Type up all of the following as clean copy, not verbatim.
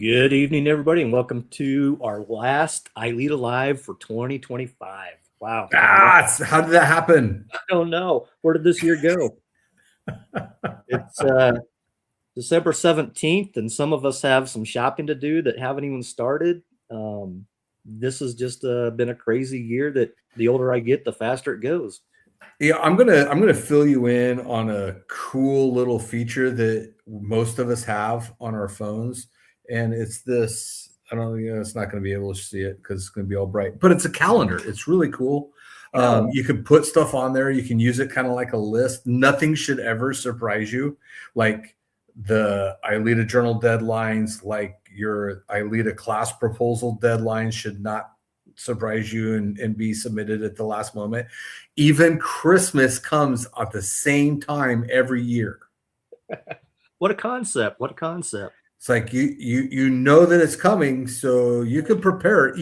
Good evening, everybody, and welcome to our last ILEETA Live for 2025. Wow. How did that happen? I don't know. Where did this year go? It's December 17th, and some of us have some shopping to do that haven't even started. This has just been a crazy year that the older I get, the faster it goes. Yeah, I'm gonna fill you in on a cool little feature that most of us have on our phones, and it's this. I don't know, it's not going to be able to see it because it's going to be all bright, but it's a calendar. It's really cool. You can put stuff on there. You can use it kind of like a list. Nothing should ever surprise you, like the ILEETA journal deadlines, like your ILEETA class proposal deadlines should not surprise you and be submitted at the last moment. Even Christmas comes at the same time every year. What a concept. What a concept. It's like you know that it's coming, so you can prepare.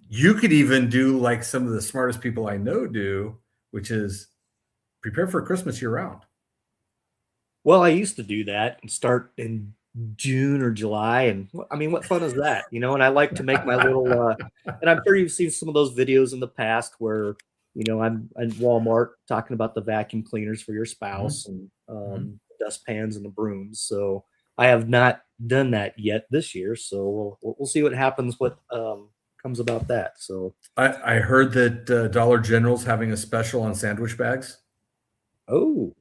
You could even do like some of the smartest people I know do, which is prepare for Christmas year round. Well, I used to do that and start in June or July. And I mean, what fun is that? And I like to make my little, and I'm sure you've seen some of those videos in the past where, I'm at Walmart talking about the vacuum cleaners for your spouse and dust pans and the brooms. So I have not done that yet this year. So we'll see what happens, what comes about that. So I heard that Dollar General's having a special on sandwich bags. Oh,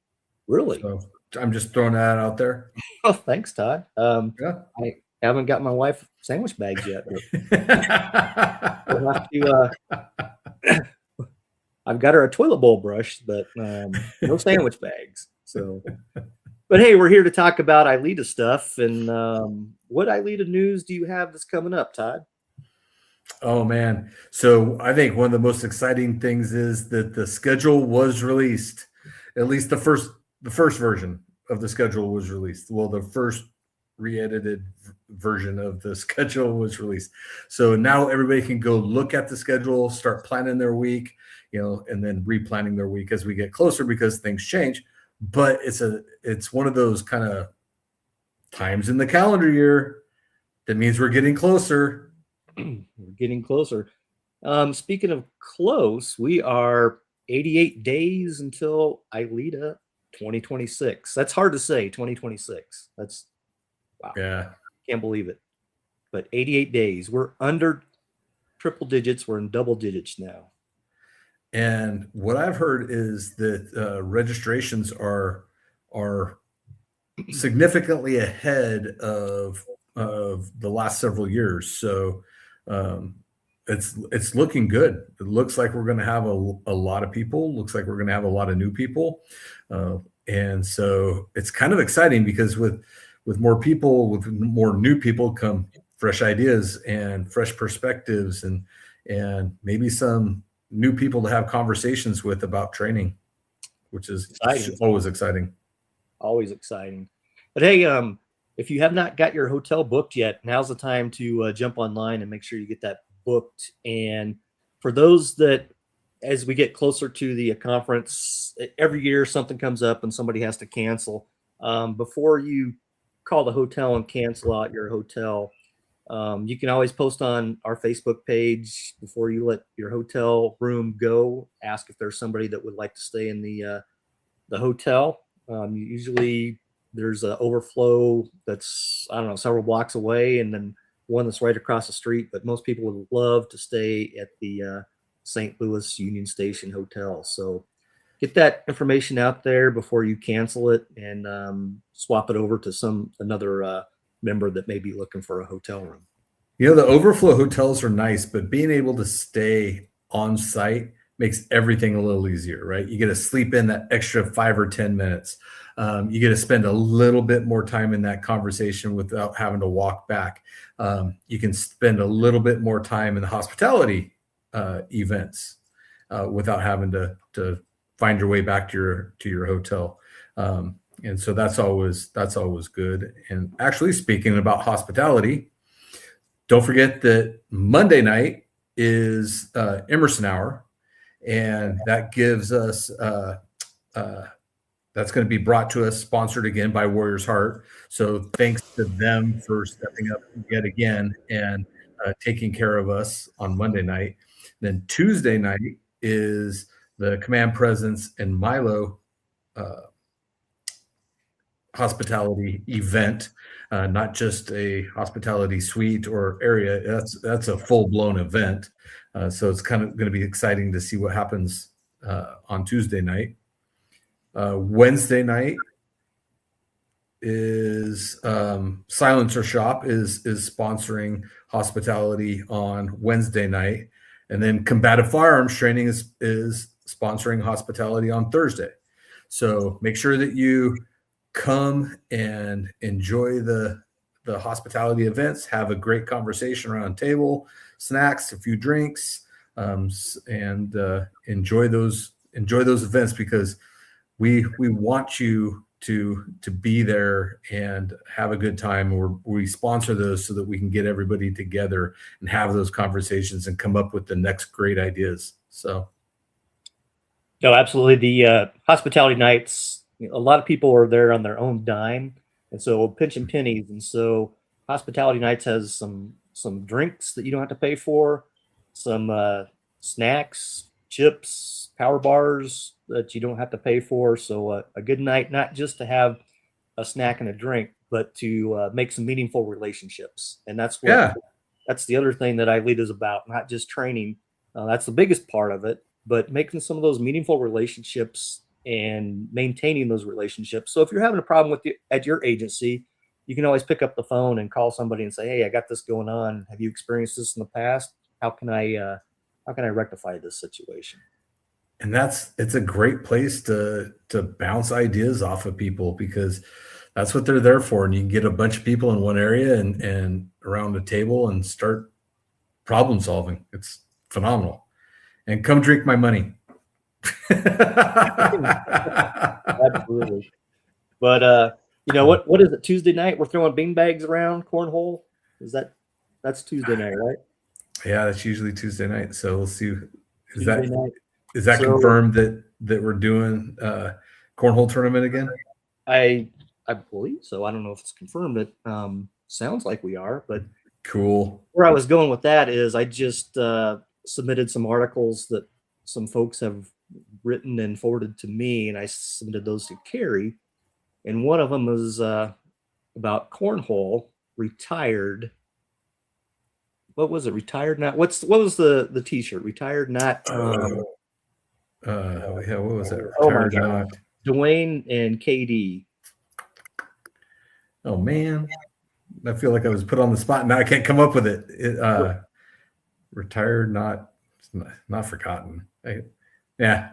really? So I'm just throwing that out there. Oh, thanks, Todd. Yeah. I haven't got my wife sandwich bags yet. We'll have to, I've got her a toilet bowl brush, but no sandwich bags. So, but hey, we're here to talk about ILEETA stuff. And what ILEETA news do you have that's coming up, Todd? Oh man. So I think one of the most exciting things is that the schedule was released. At least the first version of the schedule was released. Well, the first re-edited version of the schedule was released. So now everybody can go look at the schedule, start planning their week, and then replanning their week as we get closer because things change. But it's one of those kind of times in the calendar year that means we're getting closer. We're getting closer. Speaking of close, we are 88 days until ILEETA 2026. That's hard to say, 2026. That's wow. Yeah. Can't believe it. But 88 days. We're under triple digits. We're in double digits now. And what I've heard is that registrations are significantly ahead of the last several years. So it's looking good. It looks like we're going to have a lot of people. Looks like we're going to have a lot of new people, and so it's kind of exciting because with more people, with more new people, come fresh ideas and fresh perspectives, and maybe some new people to have conversations with about training, which is always exciting. Always exciting. But hey, if you have not got your hotel booked yet, now's the time to jump online and make sure you get that booked. And for those that, as we get closer to the conference, every year something comes up and somebody has to cancel. Before you call the hotel and cancel out your hotel, you can always post on our Facebook page before you let your hotel room go. Ask if there's somebody that would like to stay in the hotel. Usually there's an overflow that's, I don't know, several blocks away, and then one that's right across the street. But most people would love to stay at the St. Louis Union Station Hotel. So get that information out there before you cancel it, and swap it over to another member that may be looking for a hotel room. The overflow hotels are nice, but being able to stay on site makes everything a little easier, right? You get to sleep in that extra 5 or 10 minutes. You get to spend a little bit more time in that conversation without having to walk back. You can spend a little bit more time in the hospitality events without having to find your way back to your hotel. And so that's always good. And actually, speaking about hospitality, don't forget that Monday night is Emerson Hour, and that gives us That's going to be brought to us, sponsored again by Warriors Heart. So thanks to them for stepping up yet again and taking care of us on Monday night. Then Tuesday night is the Command Presence and Milo hospitality event, not just a hospitality suite or area. That's a full-blown event. So it's kind of going to be exciting to see what happens on Tuesday night. Wednesday night is Silencer Shop is sponsoring hospitality on Wednesday night, and then Combative Firearms Training is sponsoring hospitality on Thursday. So make sure that you come and enjoy the hospitality events. Have a great conversation around the table, snacks, a few drinks, and enjoy those events, because we want you to be there and have a good time. We sponsor those so that we can get everybody together and have those conversations and come up with the next great ideas. So, no, absolutely. The hospitality nights, a lot of people are there on their own dime, and so pinching pennies. And so hospitality nights has some drinks that you don't have to pay for, some snacks, chips, power bars that you don't have to pay for. So a good night, not just to have a snack and a drink, but to make some meaningful relationships. And that's the other thing that ILEETA is about, not just training. That's the biggest part of it, but making some of those meaningful relationships and maintaining those relationships. So if you're having a problem at your agency, you can always pick up the phone and call somebody and say, "Hey, I got this going on. Have you experienced this in the past? How can I rectify this situation?" And it's a great place to bounce ideas off of people, because that's what they're there for. And you can get a bunch of people in one area and around a table and start problem solving. It's phenomenal. And come drink my money. Absolutely. But what is it? Tuesday night, we're throwing bean bags around, cornhole. That's Tuesday night, right? Yeah, that's usually Tuesday night. So we'll see. Is So, that confirmed that we're doing cornhole tournament again? I believe so. I don't know if it's confirmed. It sounds like we are, but cool. Where I was going with that is I just submitted some articles that some folks have written and forwarded to me, and I submitted those to Carrie. And one of them is about cornhole, retired. What was it? Retired not? What was the T-shirt? Retired not. Yeah, what was that? Retired not. Dwayne and KD. Oh man, I feel like I was put on the spot. Now I can't come up with it. Retired not forgotten. Yeah.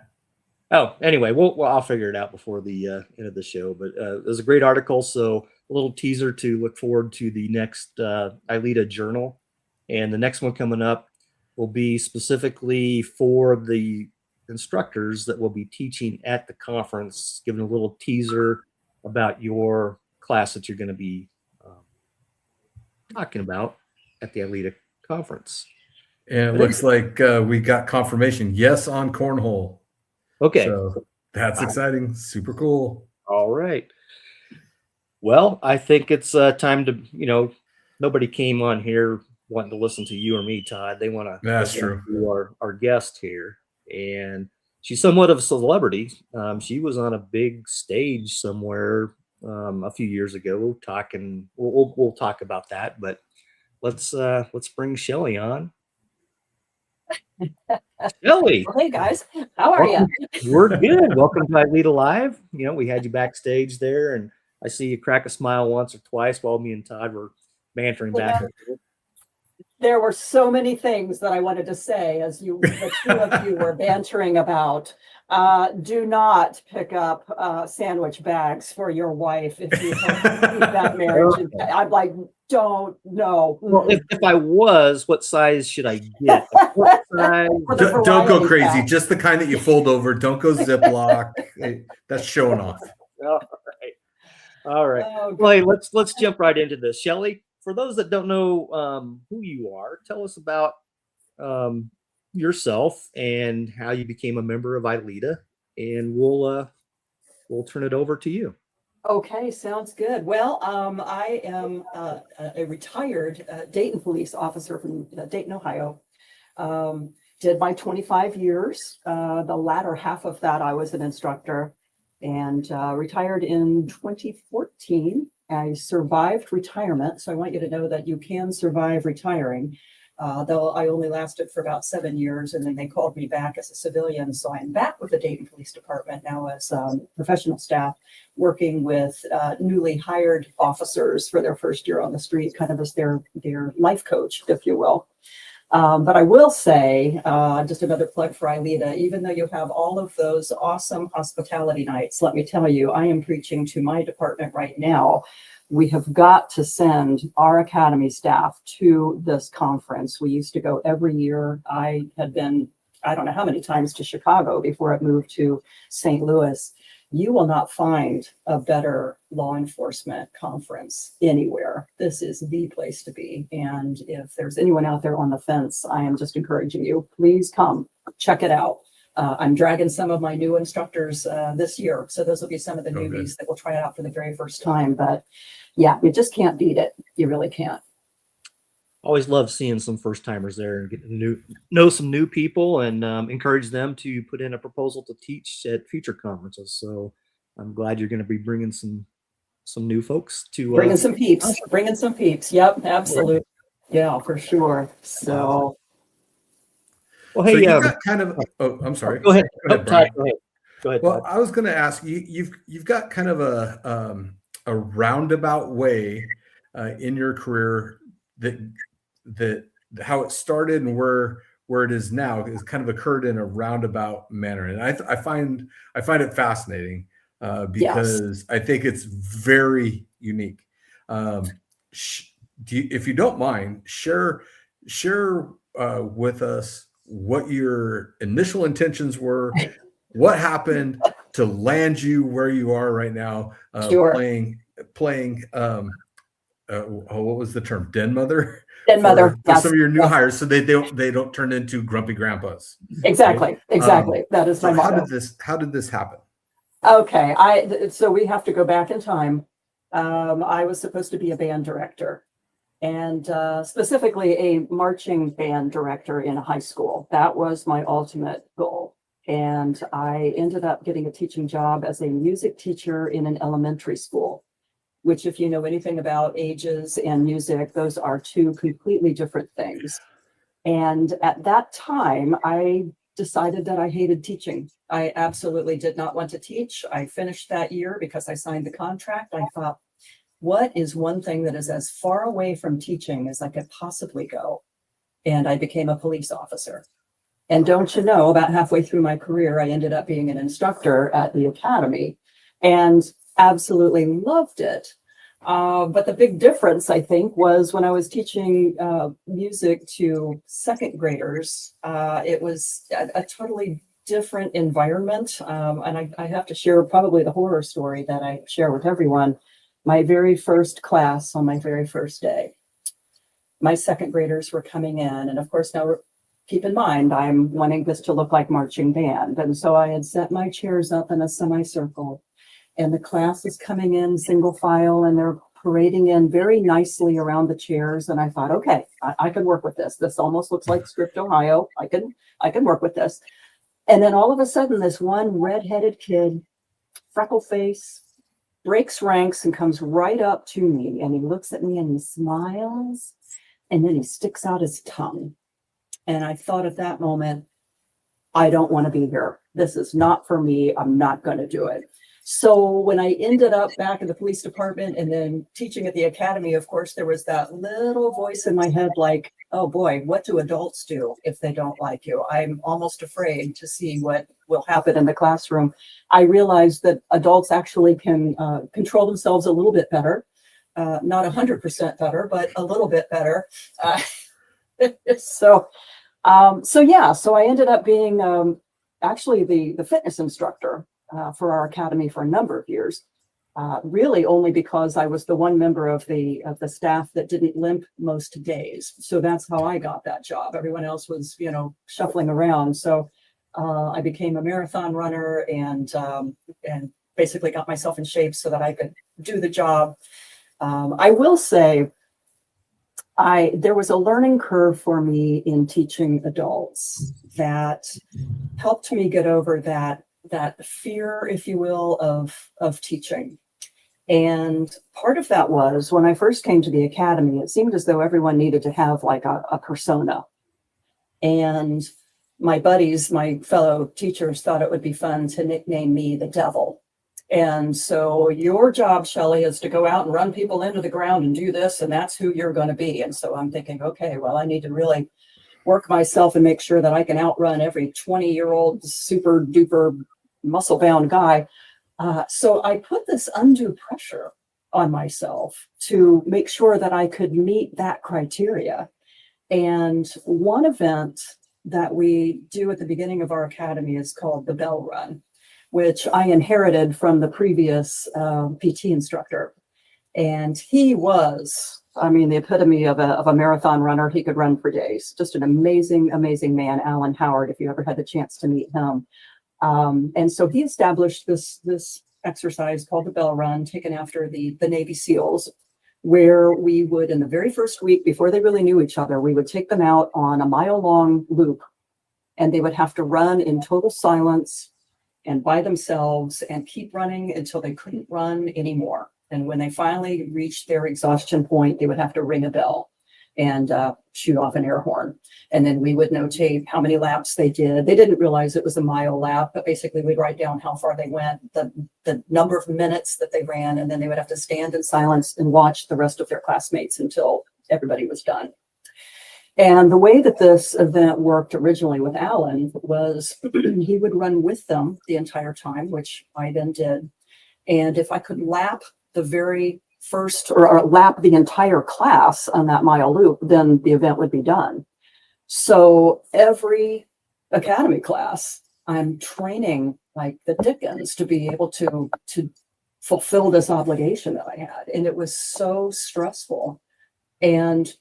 Oh, anyway, I'll figure it out before the end of the show. But it was a great article, so a little teaser to look forward to the next ILEETA journal, and the next one coming up will be specifically for the instructors that will be teaching at the conference, giving a little teaser about your class that you're going to be talking about at the ILEETA conference. And it looks like we got confirmation. Yes, on cornhole. Okay. So that's exciting. Super cool. All right. Well, I think it's time to, nobody came on here wanting to listen to you or me, Todd. They want to. That's true. To our guest here, and she's somewhat of a celebrity. She was on a big stage somewhere a few years ago talking. We'll talk about that, but let's bring Chelley on. Chelley. Well, hey guys, how are you? We're good. Welcome to ILEETA Live. We had you backstage there, and I see you crack a smile once or twice while me and Todd were bantering back and forth. There were so many things that I wanted to say as the two of you were bantering about. Do not pick up sandwich bags for your wife if you hope to keep that marriage. I'm like, don't know. Well, if I was, what size should I get? What size? Don't go crazy. Just the kind that you fold over. Don't go Ziploc. That's showing off. All right. Oh, well, hey, let's jump right into this. Chelley, for those that don't know who you are, tell us about yourself and how you became a member of ILEETA, and we'll we'll turn it over to you. Okay, sounds good. Well, I am a retired Dayton Police Officer from Dayton, Ohio. Did my 25 years. The latter half of that, I was an instructor, and retired in 2014. I survived retirement, so I want you to know that you can survive retiring. Though I only lasted for about 7 years, and then they called me back as a civilian. So I'm back with the Dayton Police Department now as professional staff, working with newly hired officers for their first year on the street, kind of as their life coach, if you will. But I will say, just another plug for ILEETA, even though you have all of those awesome hospitality nights, let me tell you, I am preaching to my department right now. We have got to send our academy staff to this conference. We used to go every year. I had been, I don't know how many times, to Chicago before I moved to St. Louis. You will not find a better law enforcement conference anywhere. This is the place to be. And if there's anyone out there on the fence, I am just encouraging you, please come check it out. I'm dragging some of my new instructors this year. So those will be some of the newbies that will try it out for the very first time. But yeah, you just can't beat it. You really can't. Always love seeing some first timers there and getting to know some new people, and encourage them to put in a proposal to teach at future conferences. So I'm glad you're going to be bringing some new folks to bringing some peeps. Yep, absolutely. Yeah, for sure. So. Well, hey, so you've got kind of. Oh, I'm sorry. Go ahead. Go ahead, Brian. Go ahead. Well, I was going to ask you. You've got kind of a roundabout way in your career that how it started and where it is now is kind of occurred in a roundabout manner, and I find it fascinating because I think it's very unique. If you don't mind, share with us what your initial intentions were, what happened to land you where you are right now, playing what was the term? Den mother for yes. some of your new hires, so they don't turn into grumpy grandpas. Exactly. That is my motto. How did this happen? Okay, so we have to go back in time. I was supposed to be a band director, and specifically a marching band director in a high school. That was my ultimate goal. And I ended up getting a teaching job as a music teacher in an elementary school, which, if you know anything about ages and music, those are two completely different things. And at that time, I decided that I hated teaching. I absolutely did not want to teach. I finished that year because I signed the contract. I thought, what is one thing that is as far away from teaching as I could possibly go? And I became a police officer. And don't you know, about halfway through my career, I ended up being an instructor at the academy and absolutely loved it. But the big difference, I think, was when I was teaching music to second graders. It was a totally different environment. And I have to share probably the horror story that I share with everyone. My very first class on my very first day, my second graders were coming in. And of course, now keep in mind, I'm wanting this to look like marching band. And so I had set my chairs up in a semicircle, and the class is coming in single file, and they're parading in very nicely around the chairs. And I thought, okay, I can work with this. This almost looks like Script, Ohio. I can work with this. And then all of a sudden, this one redheaded kid, freckle face, breaks ranks and comes right up to me. And he looks at me and he smiles, and then he sticks out his tongue. And I thought at that moment, I don't want to be here. This is not for me. I'm not going to do it. So when I ended up back in the police department and then teaching at the academy, of course, there was that little voice in my head like, oh boy, what do adults do if they don't like you? I'm almost afraid to see what will happen in the classroom. I realized that adults actually can control themselves a little bit better. Not 100% better, but a little bit better. So I ended up being actually the fitness instructor for our academy for a number of years, really only because I was the one member of the staff that didn't limp most days. So that's how I got that job. Everyone else was, shuffling around. So I became a marathon runner and basically got myself in shape so that I could do the job. I will say, there was a learning curve for me in teaching adults that helped me get over that fear, if you will, of teaching. And part of that was when I first came to the academy, it seemed as though everyone needed to have like a persona. And my buddies, my fellow teachers, thought it would be fun to nickname me the devil. And so your job, Chelley, is to go out and run people into the ground and do this, and that's who you're going to be. And so I'm thinking, okay, well, I need to really work myself and make sure that I can outrun every 20-year-old super duper muscle bound guy. So I put this undue pressure on myself to make sure that I could meet that criteria. And one event that we do at the beginning of our academy is called the Bell Run, which I inherited from the previous PT instructor. And he was, I mean, the epitome of a marathon runner. He could run for days. Just an amazing, amazing man, Alan Howard, if you ever had the chance to meet him. And so he established this exercise called the Bell Run, taken after the Navy SEALs, where we would, in the very first week, before they really knew each other, we would take them out on a mile-long loop, and they would have to run in total silence and by themselves and keep running until they couldn't run anymore. And when they finally reached their exhaustion point, they would have to ring a bell and shoot off an air horn. And then we would notate how many laps they did. They didn't realize it was a mile lap, but basically we'd write down how far they went, the number of minutes that they ran, and then they would have to stand in silence and watch the rest of their classmates until everybody was done. And the way that this event worked originally with Alan was he would run with them the entire time, which I then did. And if I could lap the very first or lap the entire class on that mile loop, then the event would be done. So every academy class, I'm training like the Dickens to be able to fulfill this obligation that I had. And it was so stressful. And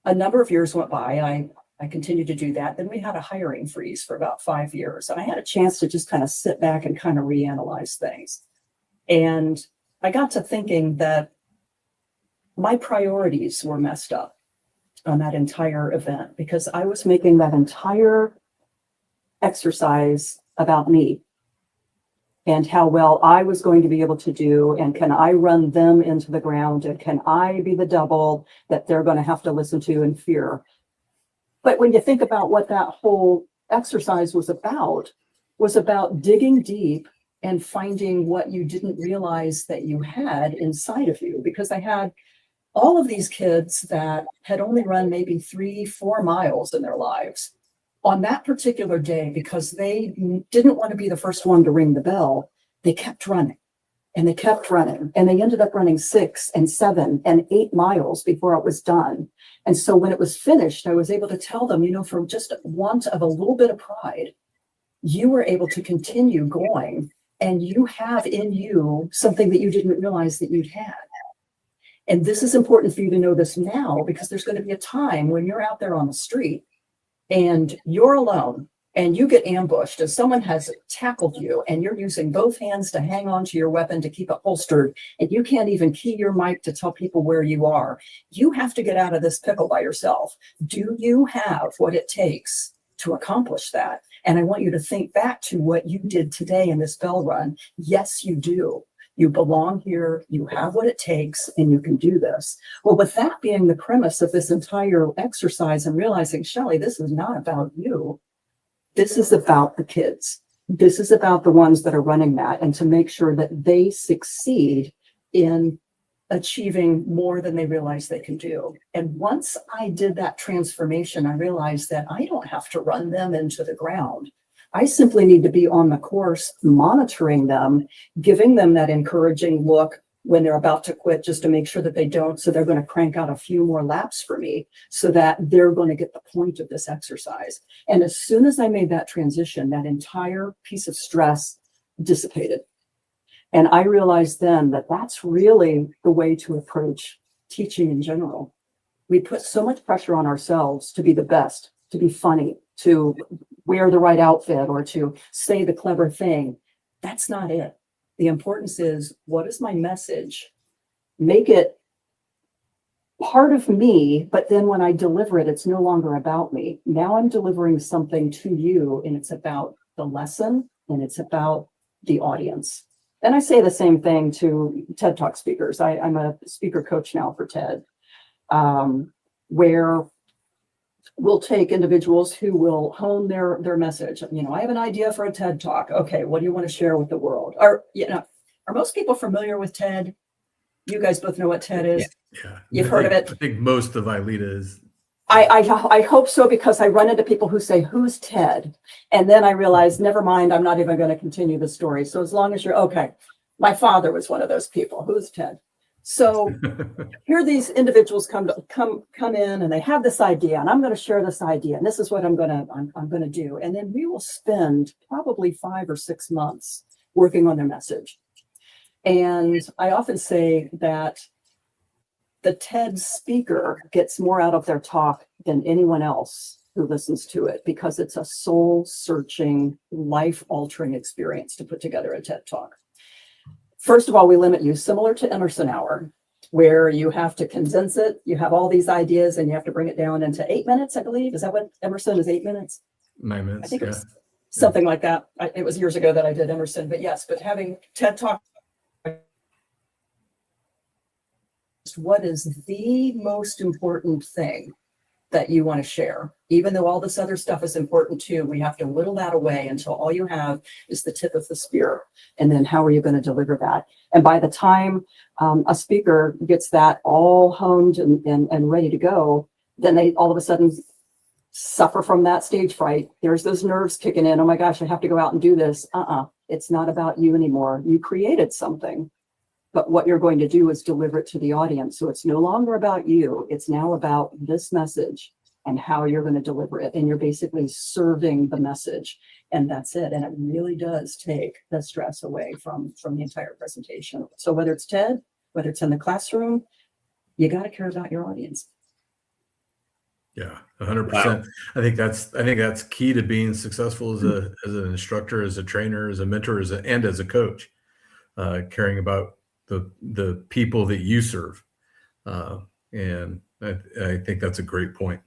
a number of years went by. I continued to do that. Then we had a hiring freeze for about 5 years. And I had a chance to just kind of sit back and kind of reanalyze things. And I got to thinking that my priorities were messed up on that entire event because I was making that entire exercise about me and how well I was going to be able to do, and can I run them into the ground, and can I be the double that they're going to have to listen to and fear. But when you think about what that whole exercise was about digging deep and finding what you didn't realize that you had inside of you, because I had all of these kids that had only run maybe 3-4 miles in their lives. On that particular day, because they didn't want to be the first one to ring the bell, they kept running and they kept running, and they ended up running 6 and 7 and 8 miles before it was done. And so when it was finished, I was able to tell them, you know, from just want of a little bit of pride, you were able to continue going. And you have in you something that you didn't realize that you'd had. And this is important for you to know this now, because there's going to be a time when you're out there on the street and you're alone and you get ambushed and someone has tackled you and you're using both hands to hang on to your weapon to keep it holstered, and you can't even key your mic to tell people where you are. You have to get out of this pickle by yourself. Do you have what it takes to accomplish that? And I want you to think back to what you did today in this Bell Run. Yes, you do. You belong here, you have what it takes, and you can do this. Well, with that being the premise of this entire exercise and realizing, Chelley, this is not about you. This is about the kids. This is about the ones that are running that, and to make sure that they succeed in achieving more than they realize they can do. And once I did that transformation, I realized that I don't have to run them into the ground. I simply need to be on the course, monitoring them, giving them that encouraging look when they're about to quit, just to make sure that they don't. So they're going to crank out a few more laps for me so that they're going to get the point of this exercise. And as soon as I made that transition, that entire piece of stress dissipated. And I realized then that that's really the way to approach teaching in general. We put so much pressure on ourselves to be the best, to be funny, to wear the right outfit, or to say the clever thing. That's not it. The importance is, what is my message? Make it part of me, but then when I deliver it, it's no longer about me. Now I'm delivering something to you, and it's about the lesson, and it's about the audience. And I say the same thing to TED Talk speakers. I'm a speaker coach now for TED, where we'll take individuals who will hone their message. I have an idea for a TED Talk. Okay, what do you want to share with the world? Are most people familiar with TED? You guys both know what TED is. Yeah. You've heard of it. I think most of ILEETA is. I hope so, because I run into people who say, who's Ted? And then I realize, never mind, I'm not even going to continue the story. So as long as you're okay, my father was one of those people. Who's Ted? So here these individuals come in, and they have this idea, and I'm going to share this idea, and this is what I'm going to do. And then we will spend probably 5 or 6 months working on their message. And I often say that the TED speaker gets more out of their talk than anyone else who listens to it, because it's a soul-searching, life-altering experience to put together a TED Talk. First of all, we limit you, similar to Emerson Hour, where you have to condense it. You have all these ideas, and you have to bring it down into 8 minutes, I believe. Is that what Emerson is, 8 minutes? 9 minutes, I think it was something like that. It was years ago that I did Emerson, but yes, but having TED Talk, what is the most important thing that you want to share? Even though all this other stuff is important too, we have to whittle that away until all you have is the tip of the spear. And then how are you going to deliver that? And by the time a speaker gets that all honed and ready to go, then they all of a sudden suffer from that stage fright. There's those nerves kicking in. Oh my gosh, I have to go out and do this. It's not about you anymore. You created something. But what you're going to do is deliver it to the audience. So it's no longer about you. It's now about this message and how you're going to deliver it. And you're basically serving the message. And that's it. And it really does take the stress away from the entire presentation. So whether it's TED, whether it's in the classroom, you got to care about your audience. Yeah, 100%. I think that's key to being successful as an instructor, as a trainer, as a mentor, and as a coach. Caring about the people that you serve. And I think that's a great point.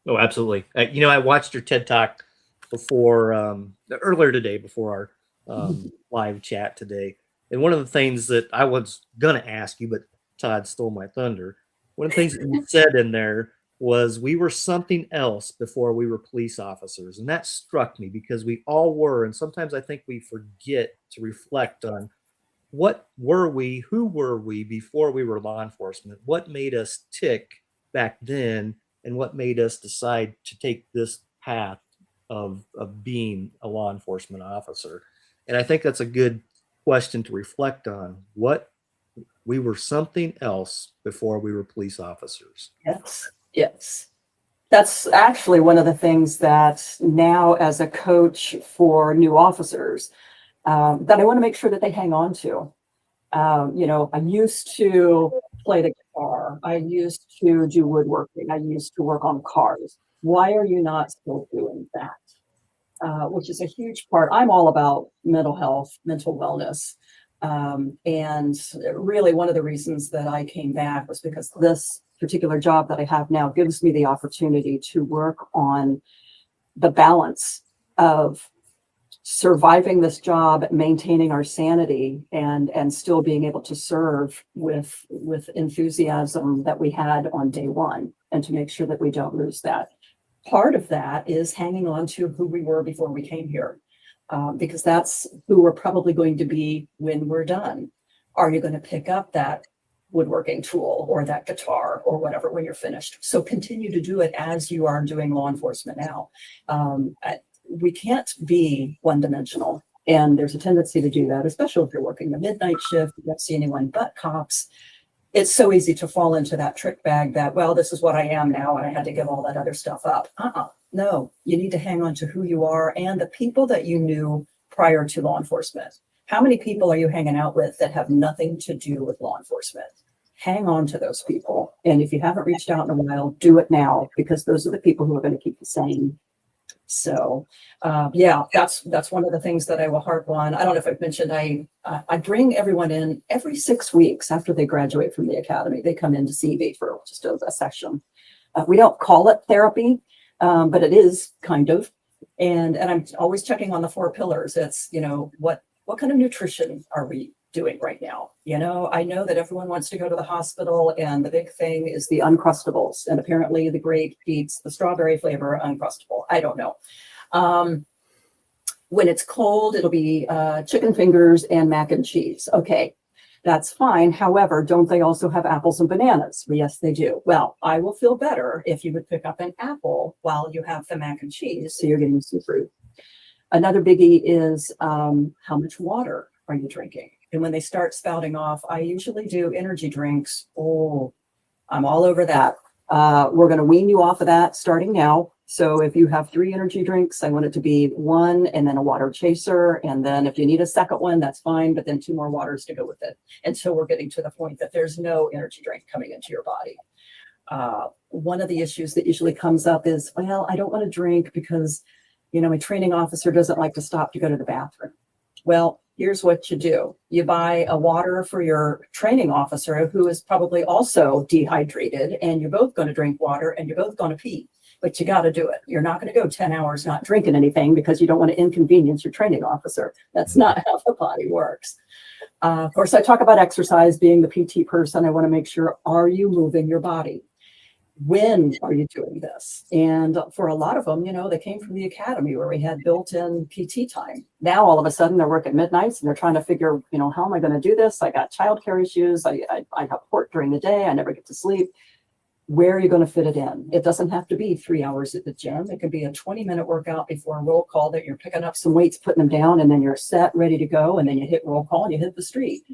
Oh, absolutely. I watched your TED Talk earlier today before our live chat today. And one of the things that I was going to ask you, but Todd stole my thunder. One of the things that you said in there was we were something else before we were police officers. And that struck me, because we all were. And sometimes I think we forget to reflect on what were we, who were we before we were law enforcement? What made us tick back then, and what made us decide to take this path of being a law enforcement officer? And I think that's a good question to reflect on. We were something else before we were police officers. Yes. That's actually one of the things that now, as a coach for new officers, that I want to make sure that they hang on to. I used to play the guitar. I used to do woodworking. I used to work on cars. Why are you not still doing that? Which is a huge part. I'm all about mental health, mental wellness. And really one of the reasons that I came back was because this particular job that I have now gives me the opportunity to work on the balance of surviving this job, maintaining our sanity, and still being able to serve with enthusiasm that we had on day one, and to make sure that we don't lose that. Part of that is hanging on to who we were before we came here, because that's who we're probably going to be when we're done. Are you going to pick up that woodworking tool or that guitar or whatever when you're finished? So continue to do it as you are doing law enforcement now. We can't be one-dimensional, and there's a tendency to do that, especially if you're working the midnight shift. You don't see anyone but cops. It's so easy to fall into that trick bag that, well, this is what I am now, and I had to give all that other stuff up. No, you need to hang on to who you are and the people that you knew prior to law enforcement. How many people are you hanging out with that have nothing to do with law enforcement? Hang on to those people. And if you haven't reached out in a while, do it now, because those are the people who are going to keep you sane. So, yeah, that's one of the things that I will harp on. I don't know if I've mentioned, I bring everyone in every 6 weeks after they graduate from the academy. They come in to see me for just a session. We don't call it therapy, but it is kind of. And I'm always checking on the 4 pillars. It's, what kind of nutrition are we doing right now? I know that everyone wants to go to the hospital, and the big thing is the Uncrustables. And apparently the grape beats the strawberry flavor Uncrustable. I don't know. When it's cold, it'll be chicken fingers and mac and cheese. Okay, that's fine. However, don't they also have apples and bananas? Well, yes, they do. Well, I will feel better if you would pick up an apple while you have the mac and cheese, so you're getting some fruit. Another biggie is how much water are you drinking? And when they start spouting off, I usually do energy drinks. Oh, I'm all over that. We're going to wean you off of that starting now. So if you have 3 energy drinks, I want it to be 1 and then a water chaser. And then if you need a second one, that's fine, but then 2 more waters to go with it. Until we're getting to the point that there's no energy drink coming into your body. One of the issues that usually comes up is, well, I don't want to drink because, my training officer doesn't like to stop to go to the bathroom. Well, here's what you do. You buy a water for your training officer who is probably also dehydrated, and you're both going to drink water and you're both going to pee, but you got to do it. You're not going to go 10 hours not drinking anything because you don't want to inconvenience your training officer. That's not how the body works. Of course, I talk about exercise. Being the PT person, I want to make sure, are you moving your body? When are you doing this? And for a lot of them, they came from the academy where we had built-in PT time. Now, all of a sudden, they're working midnights and they're trying to figure, how am I going to do this? I got childcare issues. I have work during the day. I never get to sleep. Where are you going to fit it in? It doesn't have to be 3 hours at the gym. It can be a 20-minute workout before a roll call that you're picking up some weights, putting them down, and then you're set, ready to go. And then you hit roll call and you hit the street.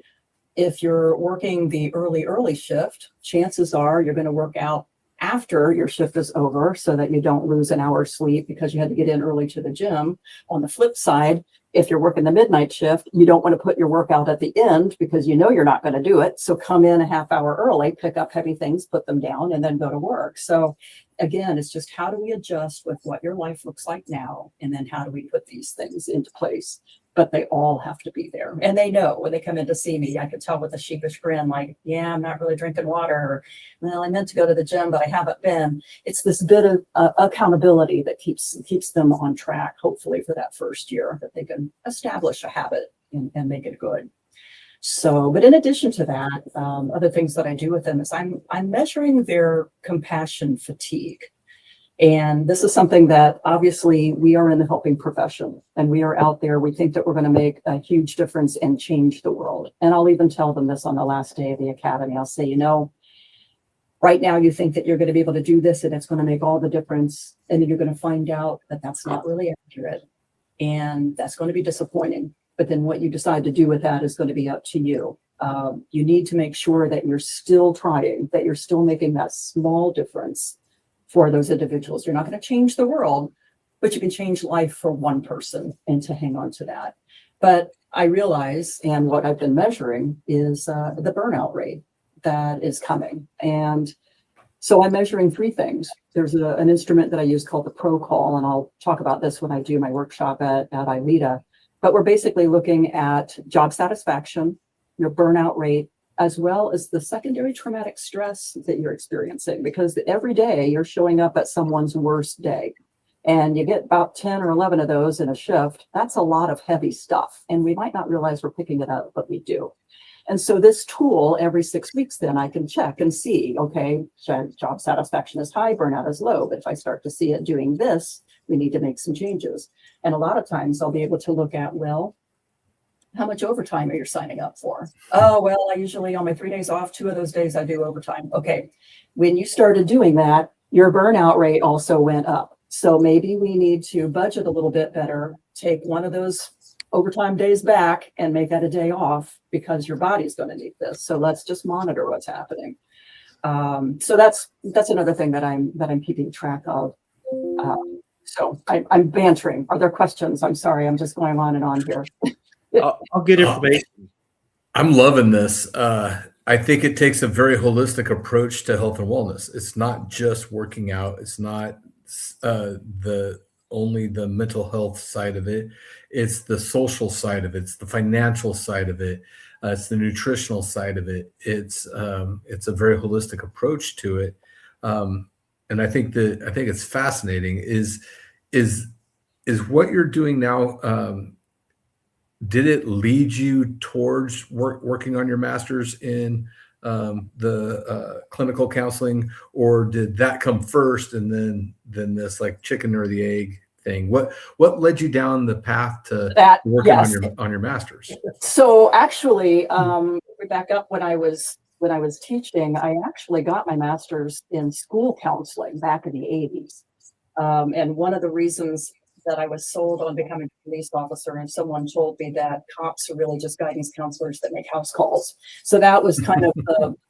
If you're working the early shift, chances are you're going to work out after your shift is over so that you don't lose an hour's sleep because you had to get in early to the gym. On the flip side, if you're working the midnight shift, you don't want to put your workout at the end because you're not going to do it. So come in a half hour early, pick up heavy things, put them down, and then go to work. So again, it's just how do we adjust with what your life looks like now? And then how do we put these things into place? But they all have to be there. And they know when they come in to see me, I could tell with a sheepish grin, like, yeah, I'm not really drinking water. Or, well, I meant to go to the gym, but I haven't been. It's this bit of accountability that keeps them on track, hopefully for that first year, that they can establish a habit and make it good. So, but in addition to that, other things that I do with them is I'm measuring their compassion fatigue. And this is something that obviously we are in the helping profession and we are out there. We think that we're going to make a huge difference and change the world. And I'll even tell them this on the last day of the academy. I'll say, right now you think that you're going to be able to do this and it's going to make all the difference. And then you're going to find out that that's not really accurate. And that's going to be disappointing. But then what you decide to do with that is going to be up to you. You need to make sure that you're still trying, that you're still making that small difference for those individuals. You're not going to change the world, but you can change life for one person, and to hang on to that. But I realize, and what I've been measuring is the burnout rate that is coming. And so I'm measuring 3 things. There's an instrument that I use called the Pro Call, and I'll talk about this when I do my workshop at ILEETA. But we're basically looking at job satisfaction, your burnout rate, as well as the secondary traumatic stress that you're experiencing, because every day you're showing up at someone's worst day and you get about 10 or 11 of those in a shift. That's a lot of heavy stuff. And we might not realize we're picking it up, but we do. And so this tool, every 6 weeks, then I can check and see, okay, job satisfaction is high, burnout is low. But if I start to see it doing this, we need to make some changes. And a lot of times I'll be able to look at, well, how much overtime are you signing up for? Oh, well, I usually on my 3 days off, 2 of those days I do overtime. Okay. When you started doing that, your burnout rate also went up. So maybe we need to budget a little bit better, take one of those overtime days back and make that a day off because your body's going to need this. So let's just monitor what's happening. So that's another thing that I'm keeping track of. So I'm bantering. Are there questions? I'm sorry. I'm just going on and on here. I'll get information. I'm loving this. I think it takes a very holistic approach to health and wellness. It's not just working out. It's not the only the mental health side of it. It's the social side of it. It's the financial side of it. It's the nutritional side of it. It's a very holistic approach to it. And I think it's fascinating is what you're doing now. Did it lead you towards working on your master's in the clinical counseling, or did that come first and then this like chicken or the egg thing? What led you down the path to That, working yes. on your master's? So actually, we back up when I was teaching, I actually got my master's in school counseling back in the 80s. And one of the reasons that I was sold on becoming a police officer, and someone told me that cops are really just guidance counselors that make house calls. So that was kind of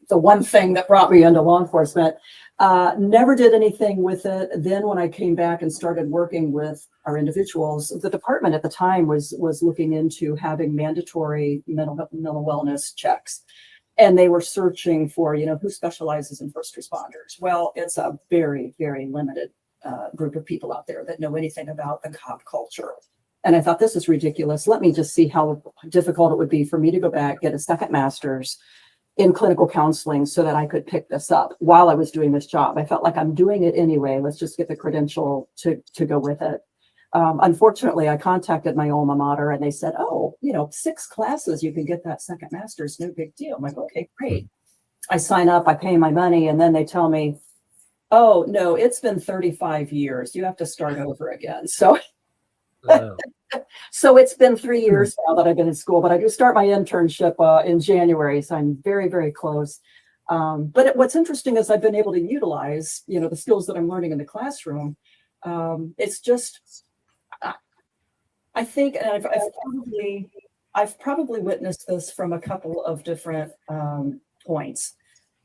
the one thing that brought me into law enforcement. Never did anything with it. Then when I came back and started working with our individuals, the department at the time was looking into having mandatory mental wellness checks. And they were searching for, who specializes in first responders. Well, it's a very, very limited group of people out there that know anything about the cop culture. And I thought, this is ridiculous. Let me just see how difficult it would be for me to go back, get a second master's in clinical counseling so that I could pick this up while I was doing this job. I felt like I'm doing it anyway. Let's just get the credential to go with it. Unfortunately, I contacted my alma mater and they said, 6 classes, you can get that second master's, no big deal. I'm like, okay, great. I sign up, I pay my money, and then they tell me, oh, no, it's been 35 years. You have to start over again. So, so it's been 3 years now that I've been in school, but I do start my internship in January. So I'm very, very close. But what's interesting is I've been able to utilize, the skills that I'm learning in the classroom. It's just, I think, and I've probably witnessed this from a couple of different points.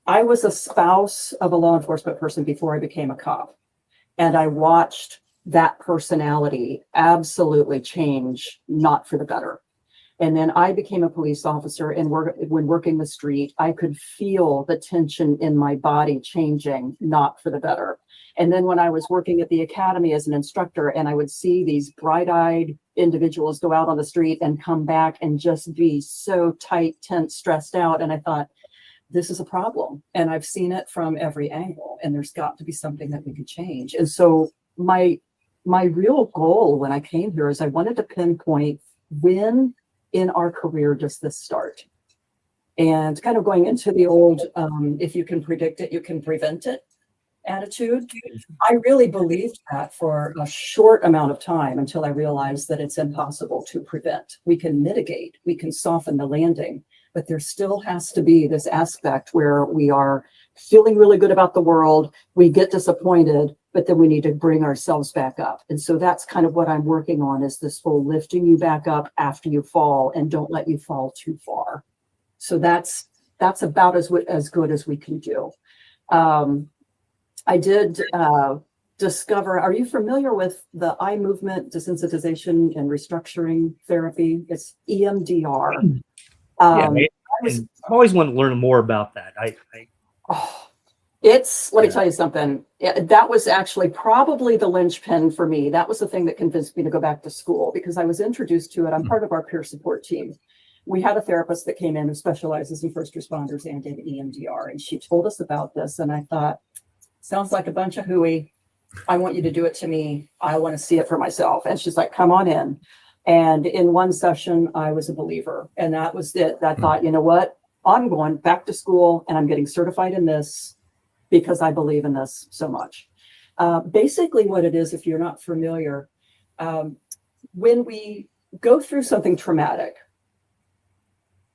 I was a spouse of a law enforcement person before I became a cop, and I watched that personality absolutely change, not for the better. And then I became a police officer, and when working the street, I could feel the tension in my body changing, not for the better. And then when I was working at the academy as an instructor, and I would see these bright-eyed individuals go out on the street and come back and just be so tight, tense, stressed out. And I thought, this is a problem. And I've seen it from every angle, and there's got to be something that we could change. And so my real goal when I came here is I wanted to pinpoint when in our career does this start? And kind of going into the old, if you can predict it, you can prevent it attitude. I really believed that for a short amount of time until I realized that it's impossible to prevent. We can mitigate, we can soften the landing, but there still has to be this aspect where we are feeling really good about the world, we get disappointed, but then we need to bring ourselves back up. And so that's kind of what I'm working on, is this whole lifting you back up after you fall, and don't let you fall too far. So that's about as good as we can do. I did discover, are you familiar with the eye movement desensitization and restructuring therapy? It's EMDR. I've always wanted to learn more about that. Let me tell you something. That was actually probably the linchpin for me. That was the thing that convinced me to go back to school, because I was introduced to it. I'm part of our peer support team. We had a therapist that came in who specializes in first responders and did EMDR, and she told us about this. And I thought, sounds like a bunch of hooey. I want you to do it to me. I want to see it for myself. And she's like, come on in. And in one session, I was a believer. And that was it. I thought, you know what? I'm going back to school and I'm getting certified in this because I believe in this so much. Basically what it is, if you're not familiar, when we go through something traumatic,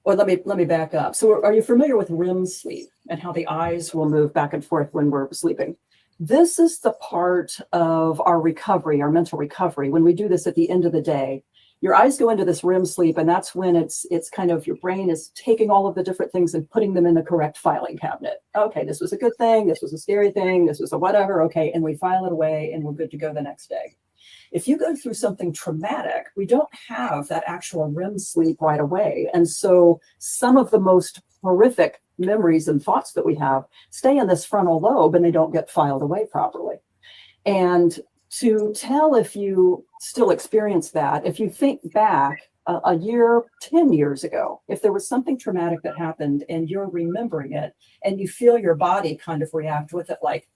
or let me back up. So are you familiar with REM sleep and how the eyes will move back and forth when we're sleeping? This is the part of our recovery, our mental recovery. When we do this at the end of the day, your eyes go into this REM sleep, and that's when it's kind of, your brain is taking all of the different things and putting them in the correct filing cabinet. Okay, this was a good thing, this was a scary thing, this was a whatever, okay, and we file it away and we're good to go the next day. If you go through something traumatic, we don't have that actual REM sleep right away. And so some of the most horrific memories and thoughts that we have stay in this frontal lobe, and they don't get filed away properly. And to tell if you still experience that, if you think back a year, 10 years ago, if there was something traumatic that happened and you're remembering it and you feel your body kind of react with it like,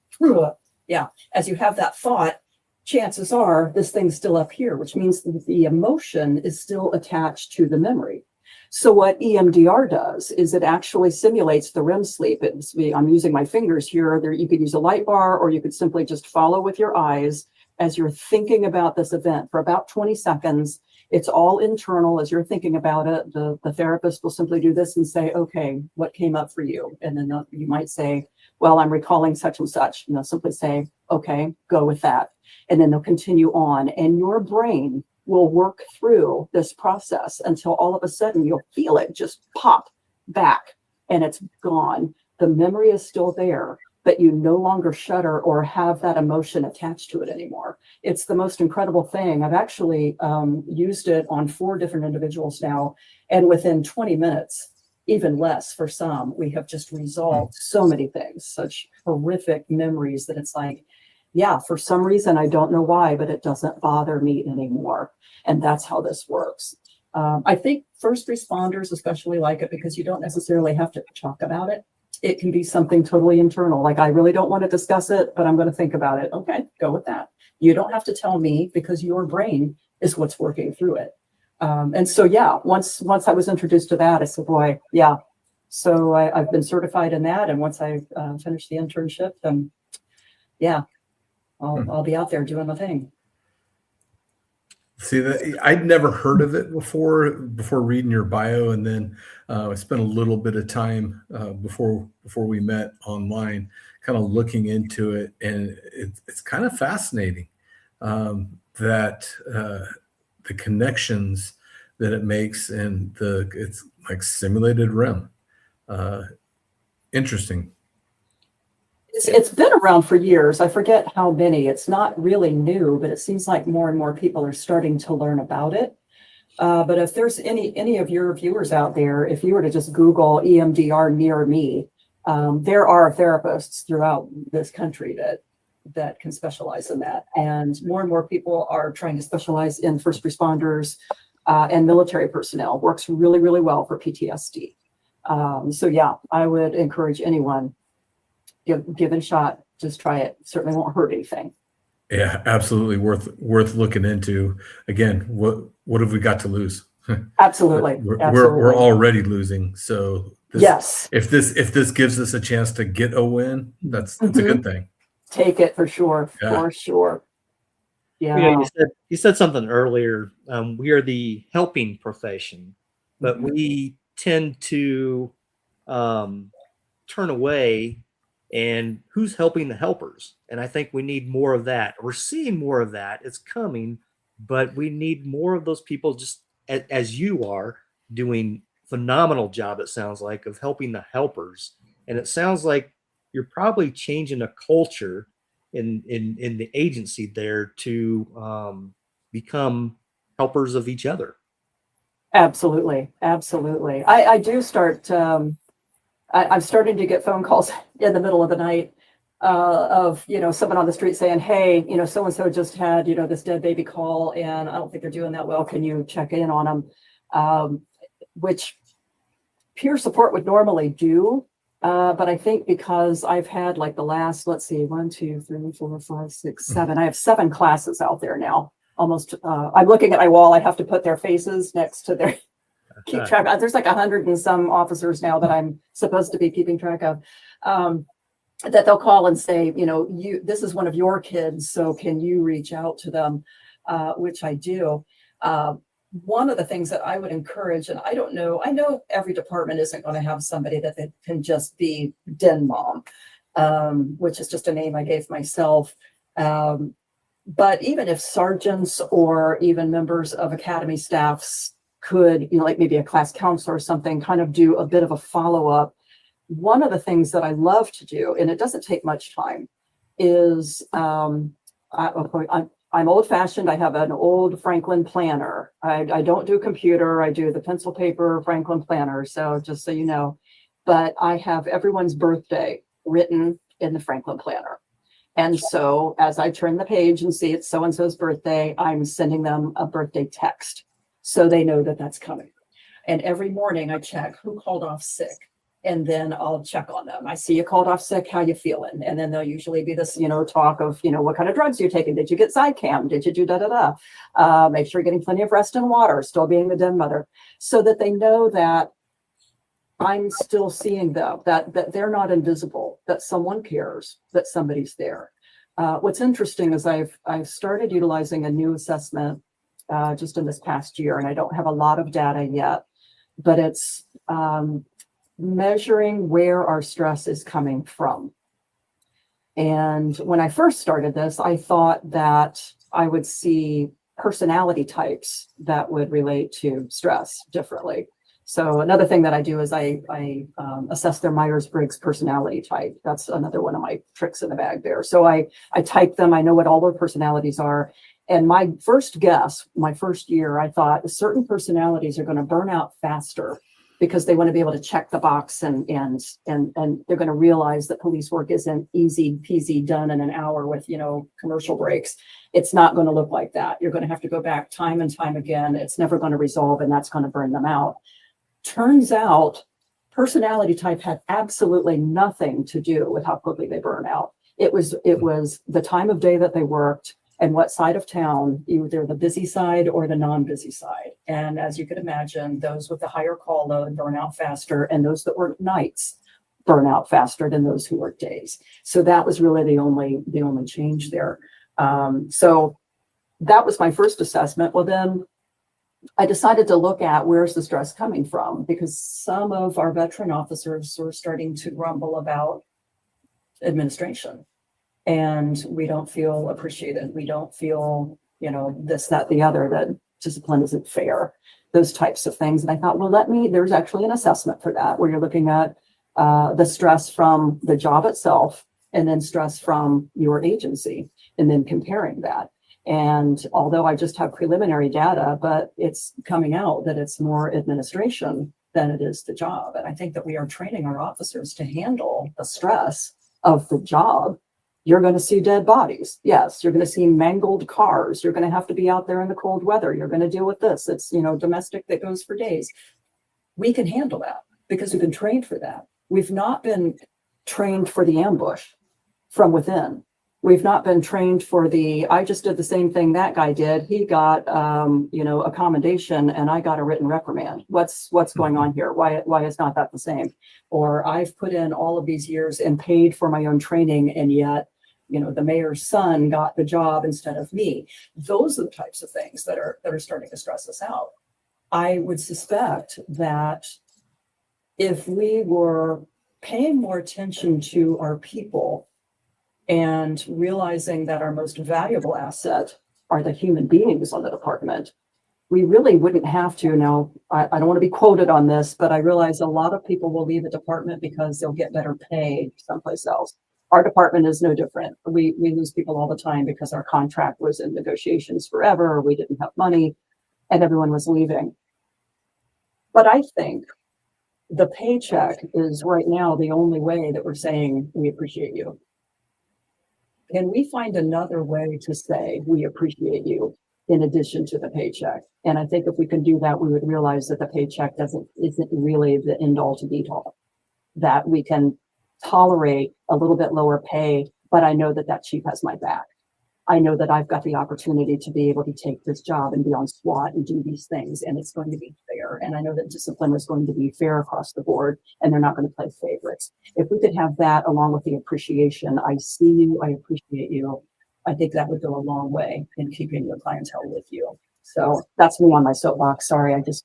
yeah, as you have that thought, chances are this thing's still up here, which means that the emotion is still attached to the memory. So what EMDR does is it actually simulates the REM sleep. I'm using my fingers here. You could use a light bar, or you could simply just follow with your eyes as you're thinking about this event for about 20 seconds. It's all internal as you're thinking about it. The therapist will simply do this and say, okay, what came up for you? And then you might say, well, I'm recalling such and such. And they'll simply say, okay, go with that. And then they'll continue on. And your brain will work through this process until all of a sudden you'll feel it just pop back and it's gone. The memory is still there, but you no longer shudder or have that emotion attached to it anymore. It's the most incredible thing. I've actually used it on 4 different individuals now, and within 20 minutes, even less for some, we have just resolved so many things, such horrific memories that it's like, yeah, for some reason, I don't know why, but it doesn't bother me anymore. And that's how this works. I think first responders especially like it because you don't necessarily have to talk about it. It can be something totally internal. Like, I really don't want to discuss it, but I'm going to think about it. Okay, go with that. You don't have to tell me because your brain is what's working through it. And so, yeah, once I was introduced to that, I said, boy, yeah. So I've been certified in that. And once I finish the internship, then yeah, I'll be out there doing my thing. See, that I'd never heard of it before reading your bio, and then I spent a little bit of time before we met online, kind of looking into it, and it's kind of fascinating that the connections that it makes, and it's like simulated REM. Interesting. It's been around for years. I forget how many. It's not really new, but it seems like more and more people are starting to learn about it. But if there's any of your viewers out there, if you were to just Google EMDR near me, there are therapists throughout this country that can specialize in that. And more people are trying to specialize in first responders and military personnel. Works really, really well for PTSD. So yeah, I would encourage anyone, give it a shot. Just try it. Certainly won't hurt anything. Yeah, absolutely worth looking into. Again, what have we got to lose? Absolutely. We're already losing. So yes, if this gives us a chance to get a win, that's a good thing. Take it for sure. Yeah. For sure. Yeah. You said something earlier. We are the helping profession, but we tend to turn away. And who's helping the helpers? And I think we need more of that. We're seeing more of that. It's coming, but we need more of those people, just as you are doing phenomenal job, it sounds like, of helping the helpers. And it sounds like you're probably changing a culture in the agency there to become helpers of each other. Absolutely. I do start, I'm starting to get phone calls in the middle of the night of, someone on the street saying, hey, so-and-so just had, this dead baby call, and I don't think they're doing that well. Can you check in on them? Which peer support would normally do. But I think because I've had like the last, let's see, 1, 2, 3, 4, 5, 6, 7, I have 7 classes out there now. Almost, I'm looking at my wall. I have to put their faces next to their keep track of. There's like 100 and some officers now that I'm supposed to be keeping track of, that they'll call and say, this is one of your kids, so can you reach out to them? Which I do. One of the things that I would encourage, and I know every department isn't going to have somebody that they can just be den mom, which is just a name I gave myself. But even if sergeants or even members of academy staffs could, like maybe a class counselor or something, kind of do a bit of a follow-up. One of the things that I love to do, and it doesn't take much time, is I'm old-fashioned. I have an old Franklin planner. I don't do computer. I do the pencil paper Franklin planner. So just so you know, but I have everyone's birthday written in the Franklin planner. And so as I turn the page and see it's so-and-so's birthday, I'm sending them a birthday text so they know that that's coming. And every morning I check who called off sick. And then I'll check on them. I see you called off sick. How you feeling? And then there'll usually be this, talk of, what kind of drugs you're taking. Did you get Zicam? Did you do da-da-da? Make sure you're getting plenty of rest and water, still being the den mother, so that they know that I'm still seeing them, that they're not invisible, that someone cares, that somebody's there. What's interesting is I've started utilizing a new assessment just in this past year, and I don't have a lot of data yet, but it's measuring where our stress is coming from. And when I first started this, I thought that I would see personality types that would relate to stress differently. So another thing that I do is I assess their Myers-Briggs personality type. That's another one of my tricks in the bag there. So I type them, I know what all their personalities are. And my first guess, my first year, I thought certain personalities are going to burn out faster because they want to be able to check the box and they're going to realize that police work isn't easy peasy done in an hour with, commercial breaks. It's not going to look like that. You're going to have to go back time and time again. It's never going to resolve, and that's going to burn them out. Turns out personality type had absolutely nothing to do with how quickly they burn out. It was the time of day that they worked and what side of town, either the busy side or the non-busy side. And as you could imagine, those with the higher call load burn out faster, and those that work nights burn out faster than those who work days. So that was really the only change there. So that was my first assessment. Well, then I decided to look at where's the stress coming from, because some of our veteran officers were starting to grumble about administration. And we don't feel appreciated. We don't feel, this, that, the other, that discipline isn't fair, those types of things. And I thought, well, there's actually an assessment for that, where you're looking at the stress from the job itself and then stress from your agency, and then comparing that. And although I just have preliminary data, but it's coming out that it's more administration than it is the job. And I think that we are training our officers to handle the stress of the job. You're going to see dead bodies. Yes, you're going to see mangled cars. You're going to have to be out there in the cold weather. You're going to deal with this. It's, domestic that goes for days. We can handle that because we've been trained for that. We've not been trained for the ambush from within. We've not been trained for I just did the same thing that guy did. He got, a commendation and I got a written reprimand. What's going on here? Why is not that the same? Or I've put in all of these years and paid for my own training, and yet, the mayor's son got the job instead of me. Those are the types of things that are starting to stress us out. I would suspect that if we were paying more attention to our people and realizing that our most valuable asset are the human beings on the department, we really wouldn't have to. Now, I don't want to be quoted on this, but I realize a lot of people will leave a department because they'll get better pay someplace else. Our department is no different. We lose people all the time because our contract was in negotiations forever, or we didn't have money, and everyone was leaving. But I think the paycheck is right now the only way that we're saying we appreciate you. Can we find another way to say we appreciate you in addition to the paycheck? And I think if we can do that, we would realize that the paycheck isn't really the end all to be all, that we can tolerate a little bit lower pay, but I know that chief has my back. I know that I've got the opportunity to be able to take this job and be on SWAT and do these things, and it's going to be fair. And I know that discipline is going to be fair across the board, and they're not going to play favorites. If we could have that along with the appreciation, I see you, I appreciate you, I think that would go a long way in keeping your clientele with you. So that's me on my soapbox. Sorry, I get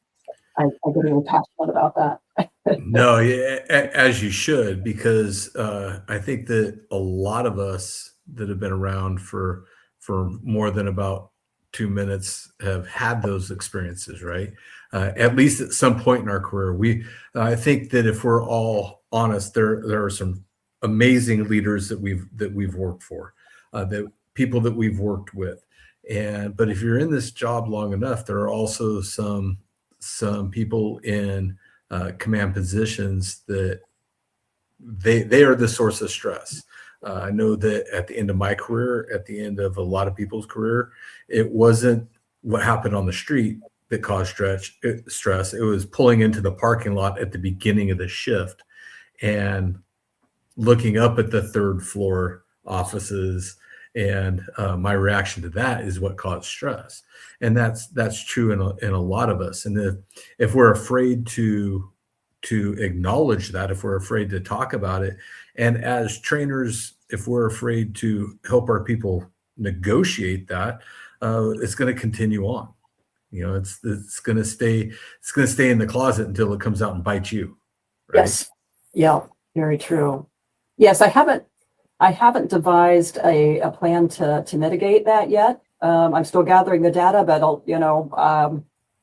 a little passionate about that. No, yeah, as you should, because I think that a lot of us that have been around for more than about 2 minutes have had those experiences, right? At least at some point in our career. I think that if we're all honest, there are some amazing leaders that we've worked for, that people that we've worked with, but if you're in this job long enough, there are also some people in command positions that they are the source of stress. I know that at the end of my career, at the end of a lot of people's career, it wasn't what happened on the street that caused stress. It was pulling into the parking lot at the beginning of the shift and looking up at the third floor offices. And my reaction to that is what caused stress. And that's true in a lot of us. And if we're afraid to acknowledge that, if we're afraid to talk about it, and as trainers, if we're afraid to help our people negotiate that, it's going to continue on. It's going to stay in the closet until it comes out and bites you. Right? Yes. Yeah. Very true. Yes, I haven't devised a plan to mitigate that yet. I'm still gathering the data, but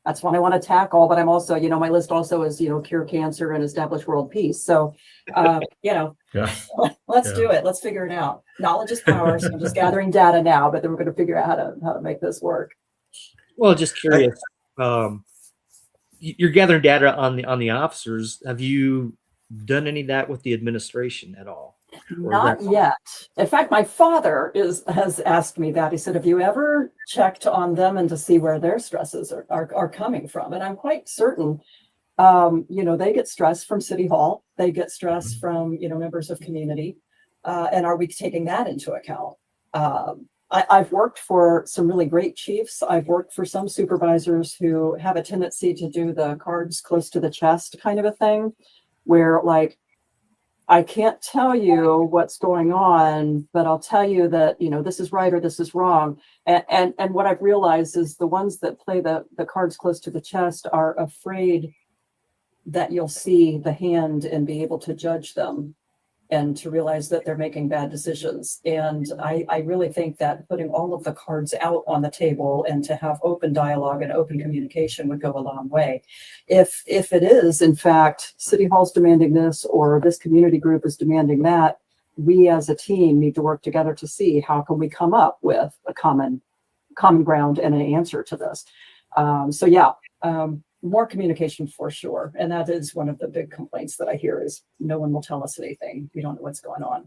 that's one I want to tackle. But I'm also, my list also is, cure cancer and establish world peace. So, Yeah. let's do it. Let's figure it out. Knowledge is power. So I'm just gathering data now, but then we're going to figure out how to make this work. Well, just curious. You're gathering data on the officers. Have you done any of that with the administration at all? Not yet. In fact, my father has asked me that. He said, have you ever checked on them and to see where their stresses are coming from? And I'm quite certain, they get stress from City Hall. They get stress from, members of community. And are we taking that into account? I've worked for some really great chiefs. I've worked for some supervisors who have a tendency to do the cards close to the chest kind of a thing, where like, I can't tell you what's going on, but I'll tell you that, this is right or this is wrong. And what I've realized is the ones that play the cards close to the chest are afraid that you'll see the hand and be able to judge them and to realize that they're making bad decisions. And I really think that putting all of the cards out on the table and to have open dialogue and open communication would go a long way. If it is, in fact, City Hall's demanding this or this community group is demanding that, we as a team need to work together to see how can we come up with a common ground and an answer to this. More communication for sure. And that is one of the big complaints that I hear is no one will tell us anything. We don't know what's going on.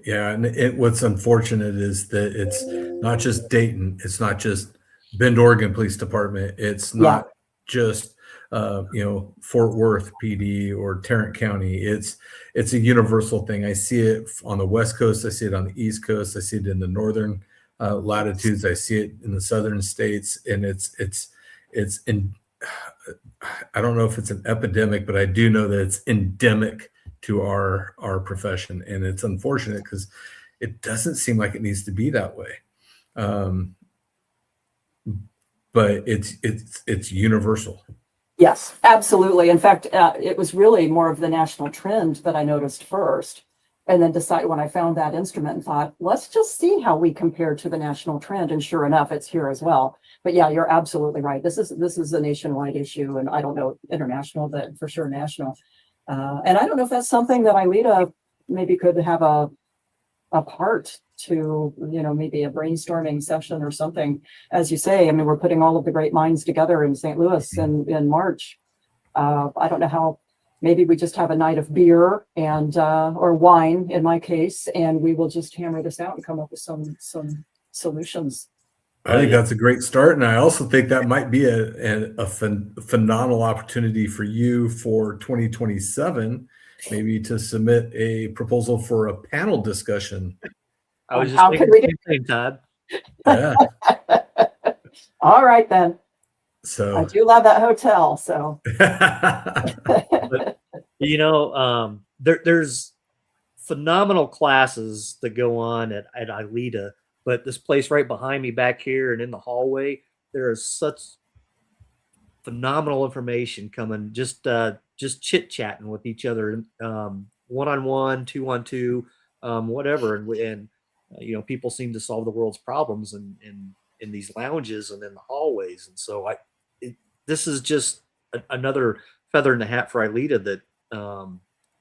Yeah. And what's unfortunate is that it's not just Dayton. It's not just Bend, Oregon Police Department. It's not just, Fort Worth PD or Tarrant County. It's a universal thing. I see it on the West Coast. I see it on the East Coast. I see it in the northern latitudes. I see it in the southern states. And I don't know if it's an epidemic, but I do know that it's endemic to our profession. And it's unfortunate because it doesn't seem like it needs to be that way. But it's universal. Yes, absolutely. In fact, it was really more of the national trend that I noticed first, and then decided when I found that instrument and thought, let's just see how we compare to the national trend. And sure enough, it's here as well. But yeah, you're absolutely right. This is a nationwide issue, and I don't know international, but for sure national. And I don't know if that's something that ILEETA maybe could have a part to, maybe a brainstorming session or something. As you say, I mean, we're putting all of the great minds together in St. Louis in March. I don't know how. Maybe we just have a night of beer and or wine in my case, and we will just hammer this out and come up with some solutions. I think that's a great start, and I also think that might be a phenomenal opportunity for you for 2027, maybe to submit a proposal for a panel discussion. I was just thinking the same thing, Todd. Yeah. All right then. So I do love that hotel. So But, there's phenomenal classes that go on at ILEETA, but this place right behind me back here and in the hallway, there is such phenomenal information coming, just chit chatting with each other, one-on-one, two-on-two, whatever. And people seem to solve the world's problems in these lounges and in the hallways. And so this is just another feather in the hat for ILEETA that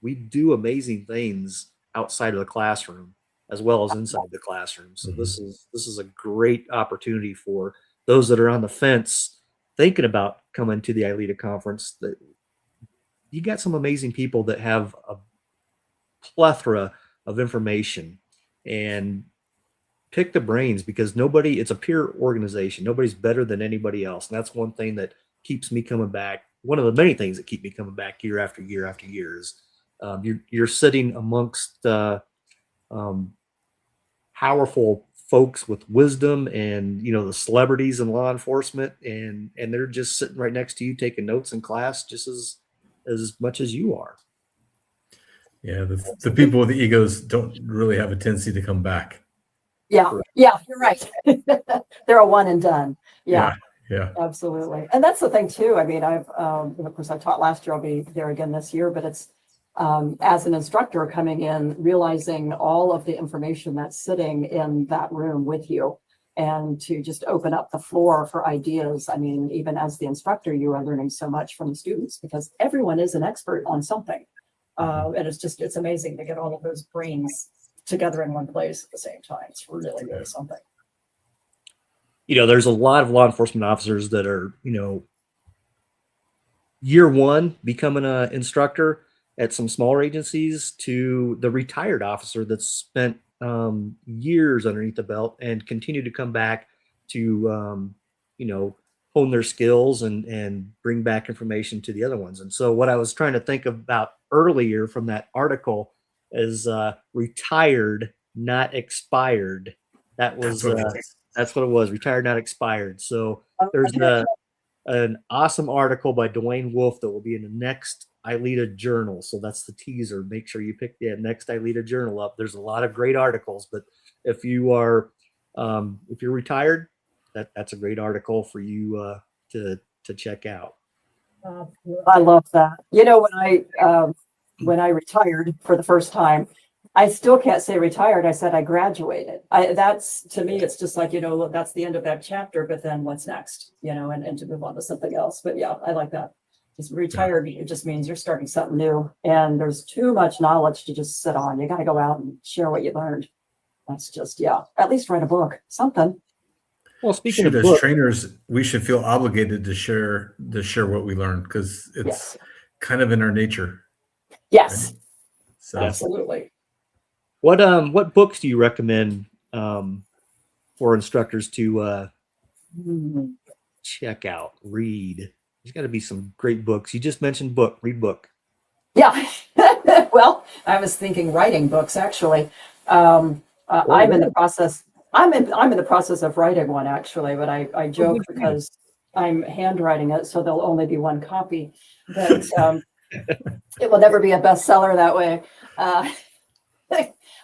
we do amazing things outside of the classroom as well as inside the classroom. So this is a great opportunity for those that are on the fence thinking about coming to the ILEETA conference. That you got some amazing people that have a plethora of information, and pick the brains, because it's a peer organization. Nobody's better than anybody else. And that's one thing that keeps me coming back. One of the many things that keep me coming back year after year after year is you're sitting amongst powerful folks with wisdom, and the celebrities in law enforcement, and they're just sitting right next to you taking notes in class just as much as you are. Yeah, the people with the egos don't really have a tendency to come back. Yeah, yeah, you're right. They're a one and done. Yeah, yeah, absolutely. And that's the thing too. I mean, of course I taught last year, I'll be there again this year, but it's as an instructor coming in, realizing all of the information that's sitting in that room with you, and to just open up the floor for ideas. I mean, even as the instructor, you are learning so much from the students, because everyone is an expert on something. And it's amazing to get all of those brains together in one place at the same time. It's really, really something. There's a lot of law enforcement officers that are, year one becoming an instructor at some smaller agencies, to the retired officer that's spent years underneath the belt and continue to come back to, hone their skills and bring back information to the other ones. And so what I was trying to think about earlier from that article is retired, not expired. That's what it was. Retired, not expired. So there's an awesome article by Dwayne Wolf that will be in the next ILEETA journal. So that's the teaser. Make sure you pick the next ILEETA journal up. There's a lot of great articles, but if you're retired, that's a great article for you to check out. I love that. When I retired for the first time, I still can't say retired. I said I graduated. That's, to me, it's just like, that's the end of that chapter, but then what's next, and to move on to something else. But yeah, I like that. Just retired, it just means you're starting something new, and there's too much knowledge to just sit on. You got to go out and share what you learned. That's just, at least write a book, something. Well, speaking of as trainers, we should feel obligated to share what we learned, because it's kind of in our nature. Yes. Right? So. Absolutely. What books do you recommend for instructors to check out, read? There's got to be some great books. You just mentioned read book. Yeah. Well, I was thinking writing books, actually. I'm in the process. I'm in the process of writing one, actually, but I joke because I'm handwriting it, so there'll only be one copy. But it will never be a bestseller that way.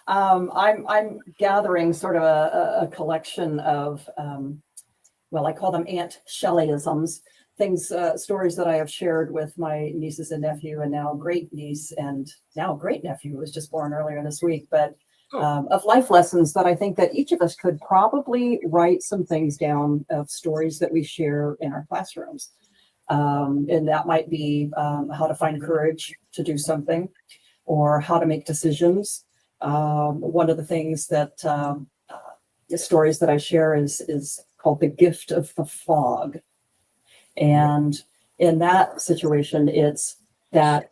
I'm gathering sort of a collection of, I call them Aunt Chelleyisms, things, stories that I have shared with my nieces and nephew, and now great niece and now great nephew, who was just born earlier this week, but of life lessons that I think that each of us could probably write some things down of stories that we share in our classrooms. And that might be how to find courage to do something, or how to make decisions. One of the things that the stories that I share is called The Gift of the Fog. And in that situation, it's that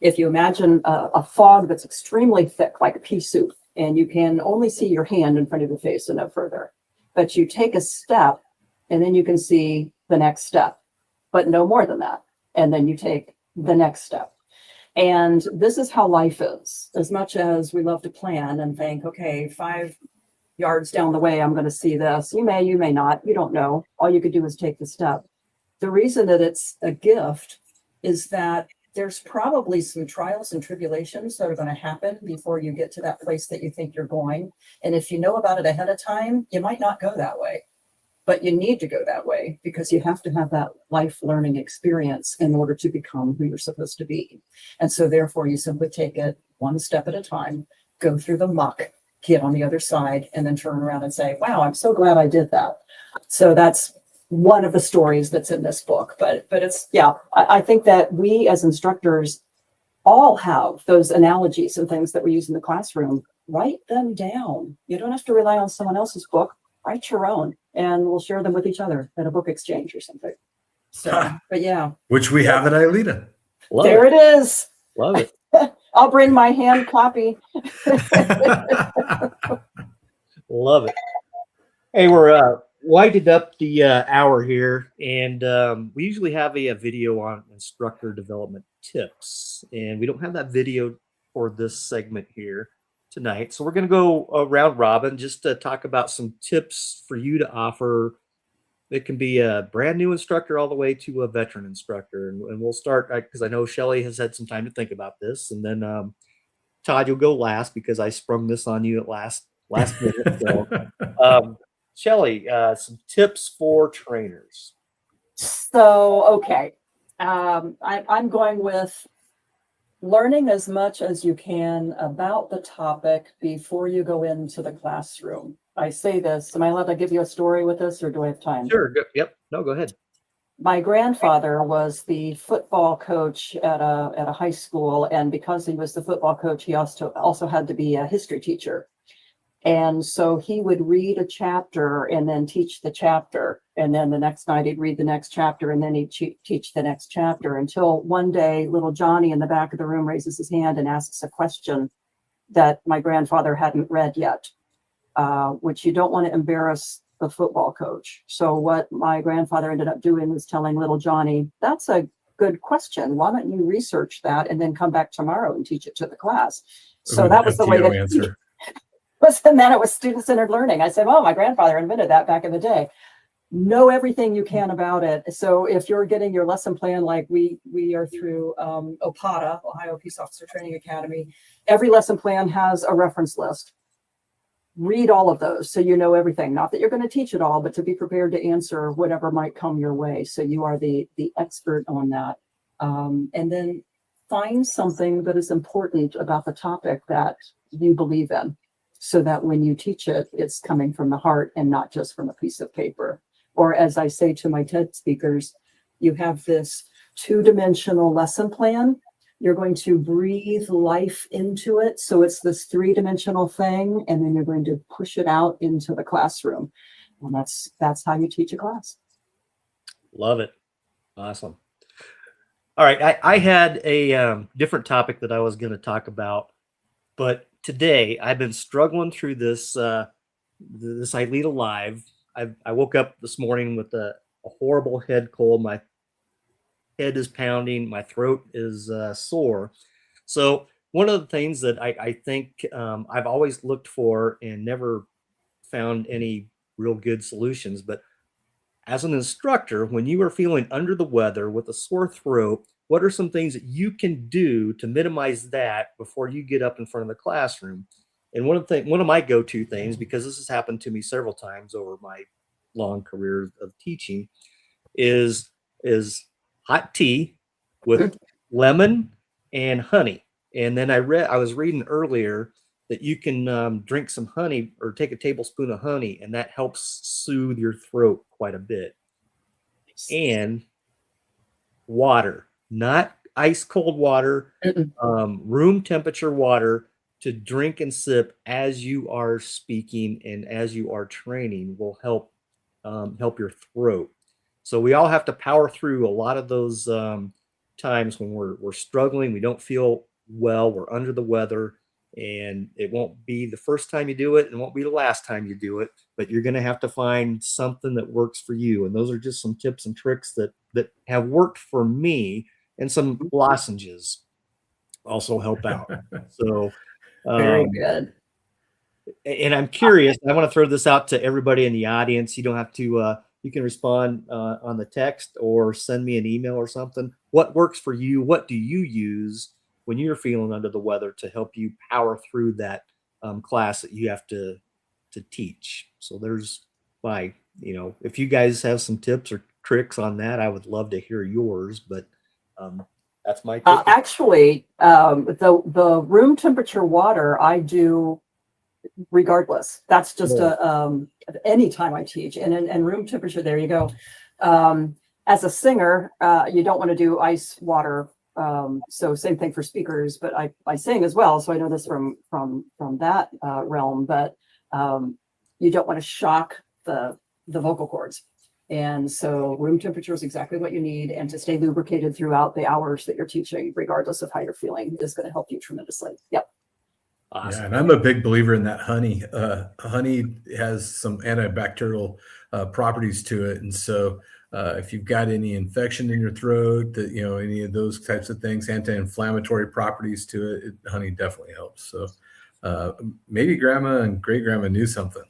if you imagine a fog that's extremely thick, like pea soup, and you can only see your hand in front of your face and no further, but you take a step and then you can see the next step, but no more than that. And then you take the next step. And this is how life is. As much as we love to plan and think, okay, 5 yards down the way, I'm going to see this. You may not, you don't know. All you could do is take the step. The reason that it's a gift is that there's probably some trials and tribulations that are going to happen before you get to that place that you think you're going. And if you know about it ahead of time, you might not go that way, but you need to go that way, because you have to have that life learning experience in order to become who you're supposed to be. And so therefore you simply take it one step at a time, go through the muck, get on the other side, and then turn around and say, wow, I'm so glad I did that. So that's one of the stories that's in this book, but it's, I think that we as instructors all have those analogies and things that we use in the classroom. Write them down. You don't have to rely on someone else's book. Write your own, and we'll share them with each other at a book exchange or something. So, but yeah. Which we have at ILEETA. There it is. Love it. I'll bring my hand copy. Love it. Hey, we're winding up the hour here, and we usually have a video on instructor development tips, and we don't have that video for this segment here tonight. So we're going to go round robin just to talk about some tips for you to offer. It can be a brand new instructor all the way to a veteran instructor, and we'll start because I know Chelley has had some time to think about this, and then Todd, you'll go last because I sprung this on you at last minute. So. Chelley, some tips for trainers. So, okay. I'm going with learning as much as you can about the topic before you go into the classroom. I say this, am I allowed to give you a story with this or do I have time? Sure. Yep. No, go ahead. My grandfather was the football coach at a high school, and because he was the football coach, he also had to be a history teacher. And so he would read a chapter and then teach the chapter. And then the next night he'd read the next chapter and then he'd teach the next chapter until one day little Johnny in the back of the room raises his hand and asks a question that my grandfather hadn't read yet, which you don't want to embarrass the football coach. So what my grandfather ended up doing was telling little Johnny, that's a good question. Why don't you research that and then come back tomorrow and teach it to the class? So that was the way that answer. And then it was student-centered learning. I said, well, my grandfather invented that back in the day. Know everything you can about it. So if you're getting your lesson plan, like we are through OPATA, Ohio Peace Officer Training Academy, every lesson plan has a reference list. Read all of those so you know everything. Not that you're going to teach it all, but to be prepared to answer whatever might come your way. So you are the expert on that. And then find something that is important about the topic that you believe in, so that when you teach it, it's coming from the heart and not just from a piece of paper. Or as I say to my TED speakers, you have this two-dimensional lesson plan. You're going to breathe life into it. So it's this three-dimensional thing, and then you're going to push it out into the classroom. And that's how you teach a class. Love it. Awesome. All right. I had a different topic that I was going to talk about, but today I've been struggling through this ILEETA Live. I woke up this morning with a horrible head cold. My head is pounding. My throat is sore. So one of the things that I think I've always looked for and never found any real good solutions, but as an instructor, when you are feeling under the weather with a sore throat, what are some things that you can do to minimize that before you get up in front of the classroom? And one of my go-to things, because this has happened to me several times over my long career of teaching, is hot tea with lemon and honey. And then I was reading earlier that you can drink some honey or take a tablespoon of honey, and that helps soothe your throat quite a bit. And water, not ice cold water, room temperature water to drink and sip as you are speaking and as you are training will help your throat. So we all have to power through a lot of those times when we're struggling, we don't feel well, we're under the weather, and it won't be the first time you do it, and it won't be the last time you do it, but you're going to have to find something that works for you. And those are just some tips and tricks that have worked for me, and some lozenges also help out. So Very good. And I'm curious, I want to throw this out to everybody in the audience. You don't have to, you can respond on the text or send me an email or something. What works for you? What do you use when you're feeling under the weather to help you power through that class that you have to teach? So there's if you guys have some tips or tricks on that, I would love to hear yours, but that's my tip. Actually, the room temperature water I do regardless. That's just any time I teach, and room temperature, there you go. As a singer, you don't want to do ice water. So same thing for speakers, but I sing as well. So I know this from that realm, but you don't want to shock the vocal cords. And so room temperature is exactly what you need, and to stay lubricated throughout the hours that you're teaching, regardless of how you're feeling, is going to help you tremendously. Yep. Awesome. Yeah, and I'm a big believer in that honey. Honey has some antibacterial properties to it, and so if you've got any infection in your throat, that any of those types of things, anti-inflammatory properties to it, honey definitely helps. So maybe grandma and great grandma knew something.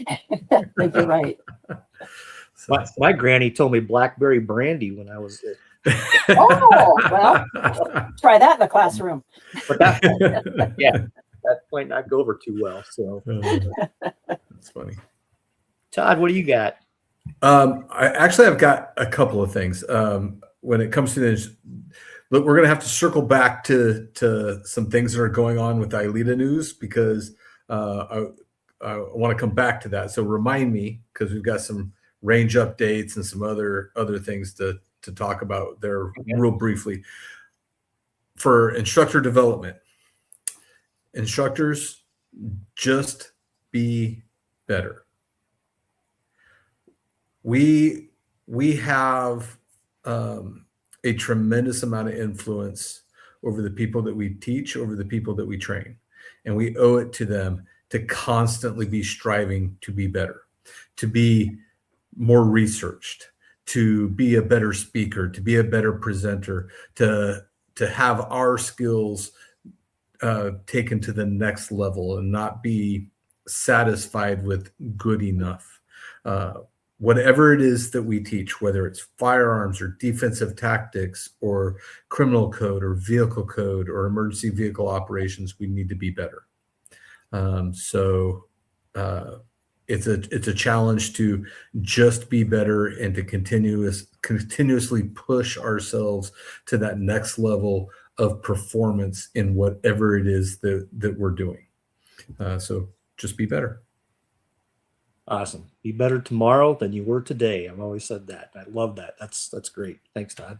I think you're right. So. My granny told me blackberry brandy when I was Oh, well, try that in the classroom. but that, yeah, that might not go over too well. So That's funny. Todd, what do you got? I've got a couple of things. When it comes to this, look, we're going to have to circle back to some things that are going on with ILEETA news, because I want to come back to that. So remind me, because we've got some range updates and some other things to talk about there real briefly. For instructor development, instructors, just be better. We have a tremendous amount of influence over the people that we teach, over the people that we train, and we owe it to them to constantly be striving to be better, to be more researched, to be a better speaker, to be a better presenter, to have our skills taken to the next level and not be satisfied with good enough. Whatever it is that we teach, whether it's firearms or defensive tactics or criminal code or vehicle code or emergency vehicle operations, we need to be better. It's a challenge to just be better and to continuously push ourselves to that next level of performance in whatever it is that we're doing. So just be better. Awesome. Be better tomorrow than you were today. I've always said that. I love that. That's great. Thanks, Todd.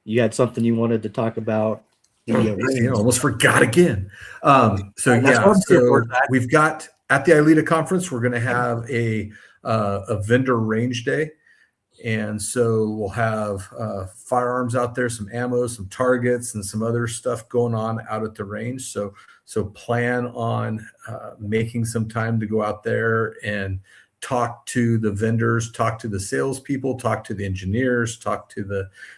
You had something you wanted to talk about? Almost forgot again. So we've got at the ILEETA conference, we're going to have a vendor range day. And so we'll have firearms out there, some ammo, some targets, and some other stuff going on out at the range. So plan on making some time to go out there and talk to the vendors, talk to the salespeople, talk to the engineers, talk to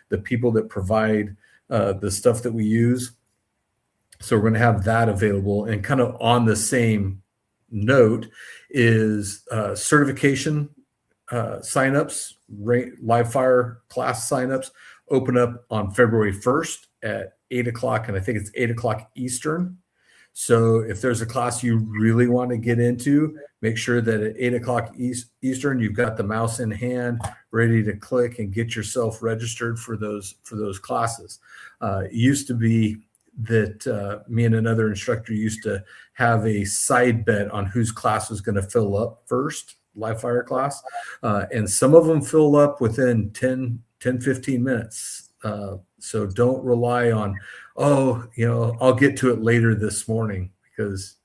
the people that provide the stuff that we use. So we're going to have that available. And kind of on the same note is certification signups, live fire class signups open up on February 1st at 8 o'clock. And I think it's 8 o'clock Eastern. So if there's a class you really want to get into, make sure that at 8 o'clock Eastern, you've got the mouse in hand, ready to click and get yourself registered for those classes. It used to be that me and another instructor used to have a side bet on whose class was going to fill up first, live fire class. And some of them fill up within 10, 15 minutes. So don't rely on, I'll get to it later this morning, because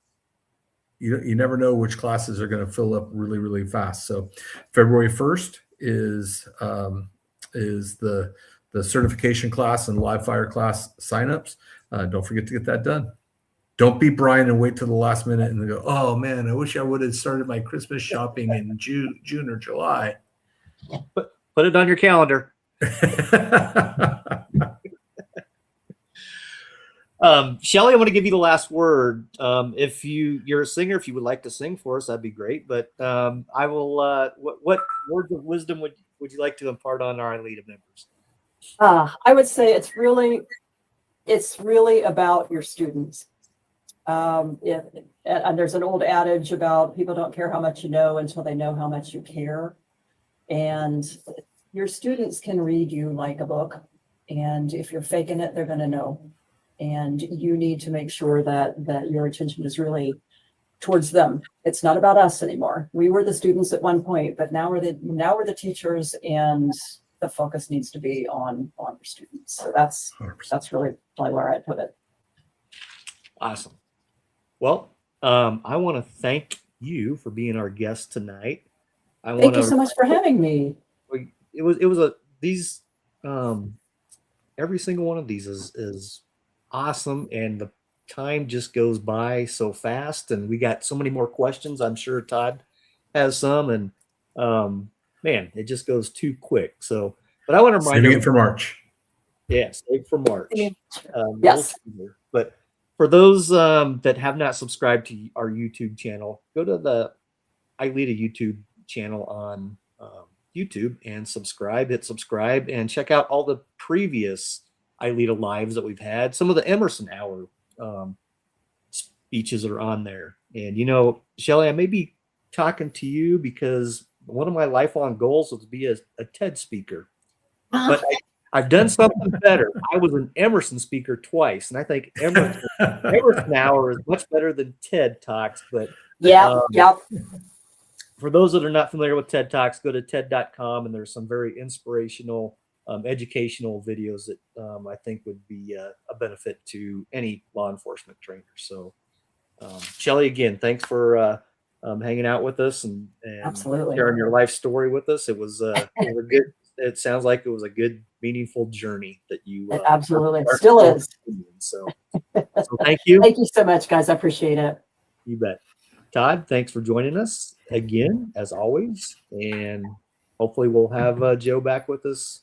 you never know which classes are going to fill up really, really fast. So February 1st is the certification class and live fire class signups. Don't forget to get that done. Don't be Brian and wait till the last minute and go, oh man, I wish I would have started my Christmas shopping in June or July. Put it on your calendar. Chelley, I want to give you the last word. If you're a singer, if you would like to sing for us, that'd be great. But I will. What words of wisdom would you like to impart on our ILEETA members? I would say it's really about your students. And there's an old adage about people don't care how much you know until they know how much you care. And your students can read you like a book. And if you're faking it, they're going to know. And you need to make sure that your attention is really towards them. It's not about us anymore. We were the students at one point, but now we're the teachers, and the focus needs to be on your students. So that's really where I'd put it. Awesome. Well, I want to thank you for being our guest tonight. Thank you so much for having me. It was a these every single one of these is awesome, and the time just goes by so fast, and we got so many more questions. I'm sure Todd has some, and man, it just goes too quick. So, but I want to remind Saving it for March. Yeah, save for March. Yes. But for those that have not subscribed to our YouTube channel, go to the ILEETA YouTube channel on YouTube and hit subscribe, and check out all the previous ILEETA lives that we've had. Some of the Emerson Hour speeches are on there. And, you know, Chelley, I may be talking to you because one of my lifelong goals was to be a TED speaker. But I've done something better. I was an Emerson speaker twice, and I think Emerson Hour is much better than TED Talks. But yeah. For those that are not familiar with TED Talks, go to TED.com, and there's some very inspirational, educational videos that I think would be a benefit to any law enforcement trainer. So, Chelley, again, thanks for hanging out with us and Absolutely sharing your life story with us. It was a good. It sounds like it was a good, meaningful journey that you. It absolutely still is. So thank you. Thank you so much, guys. I appreciate it. You bet. Todd, thanks for joining us again, as always. And hopefully we'll have Joe back with us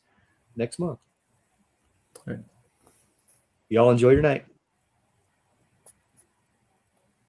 next month. All right. Y'all enjoy your night.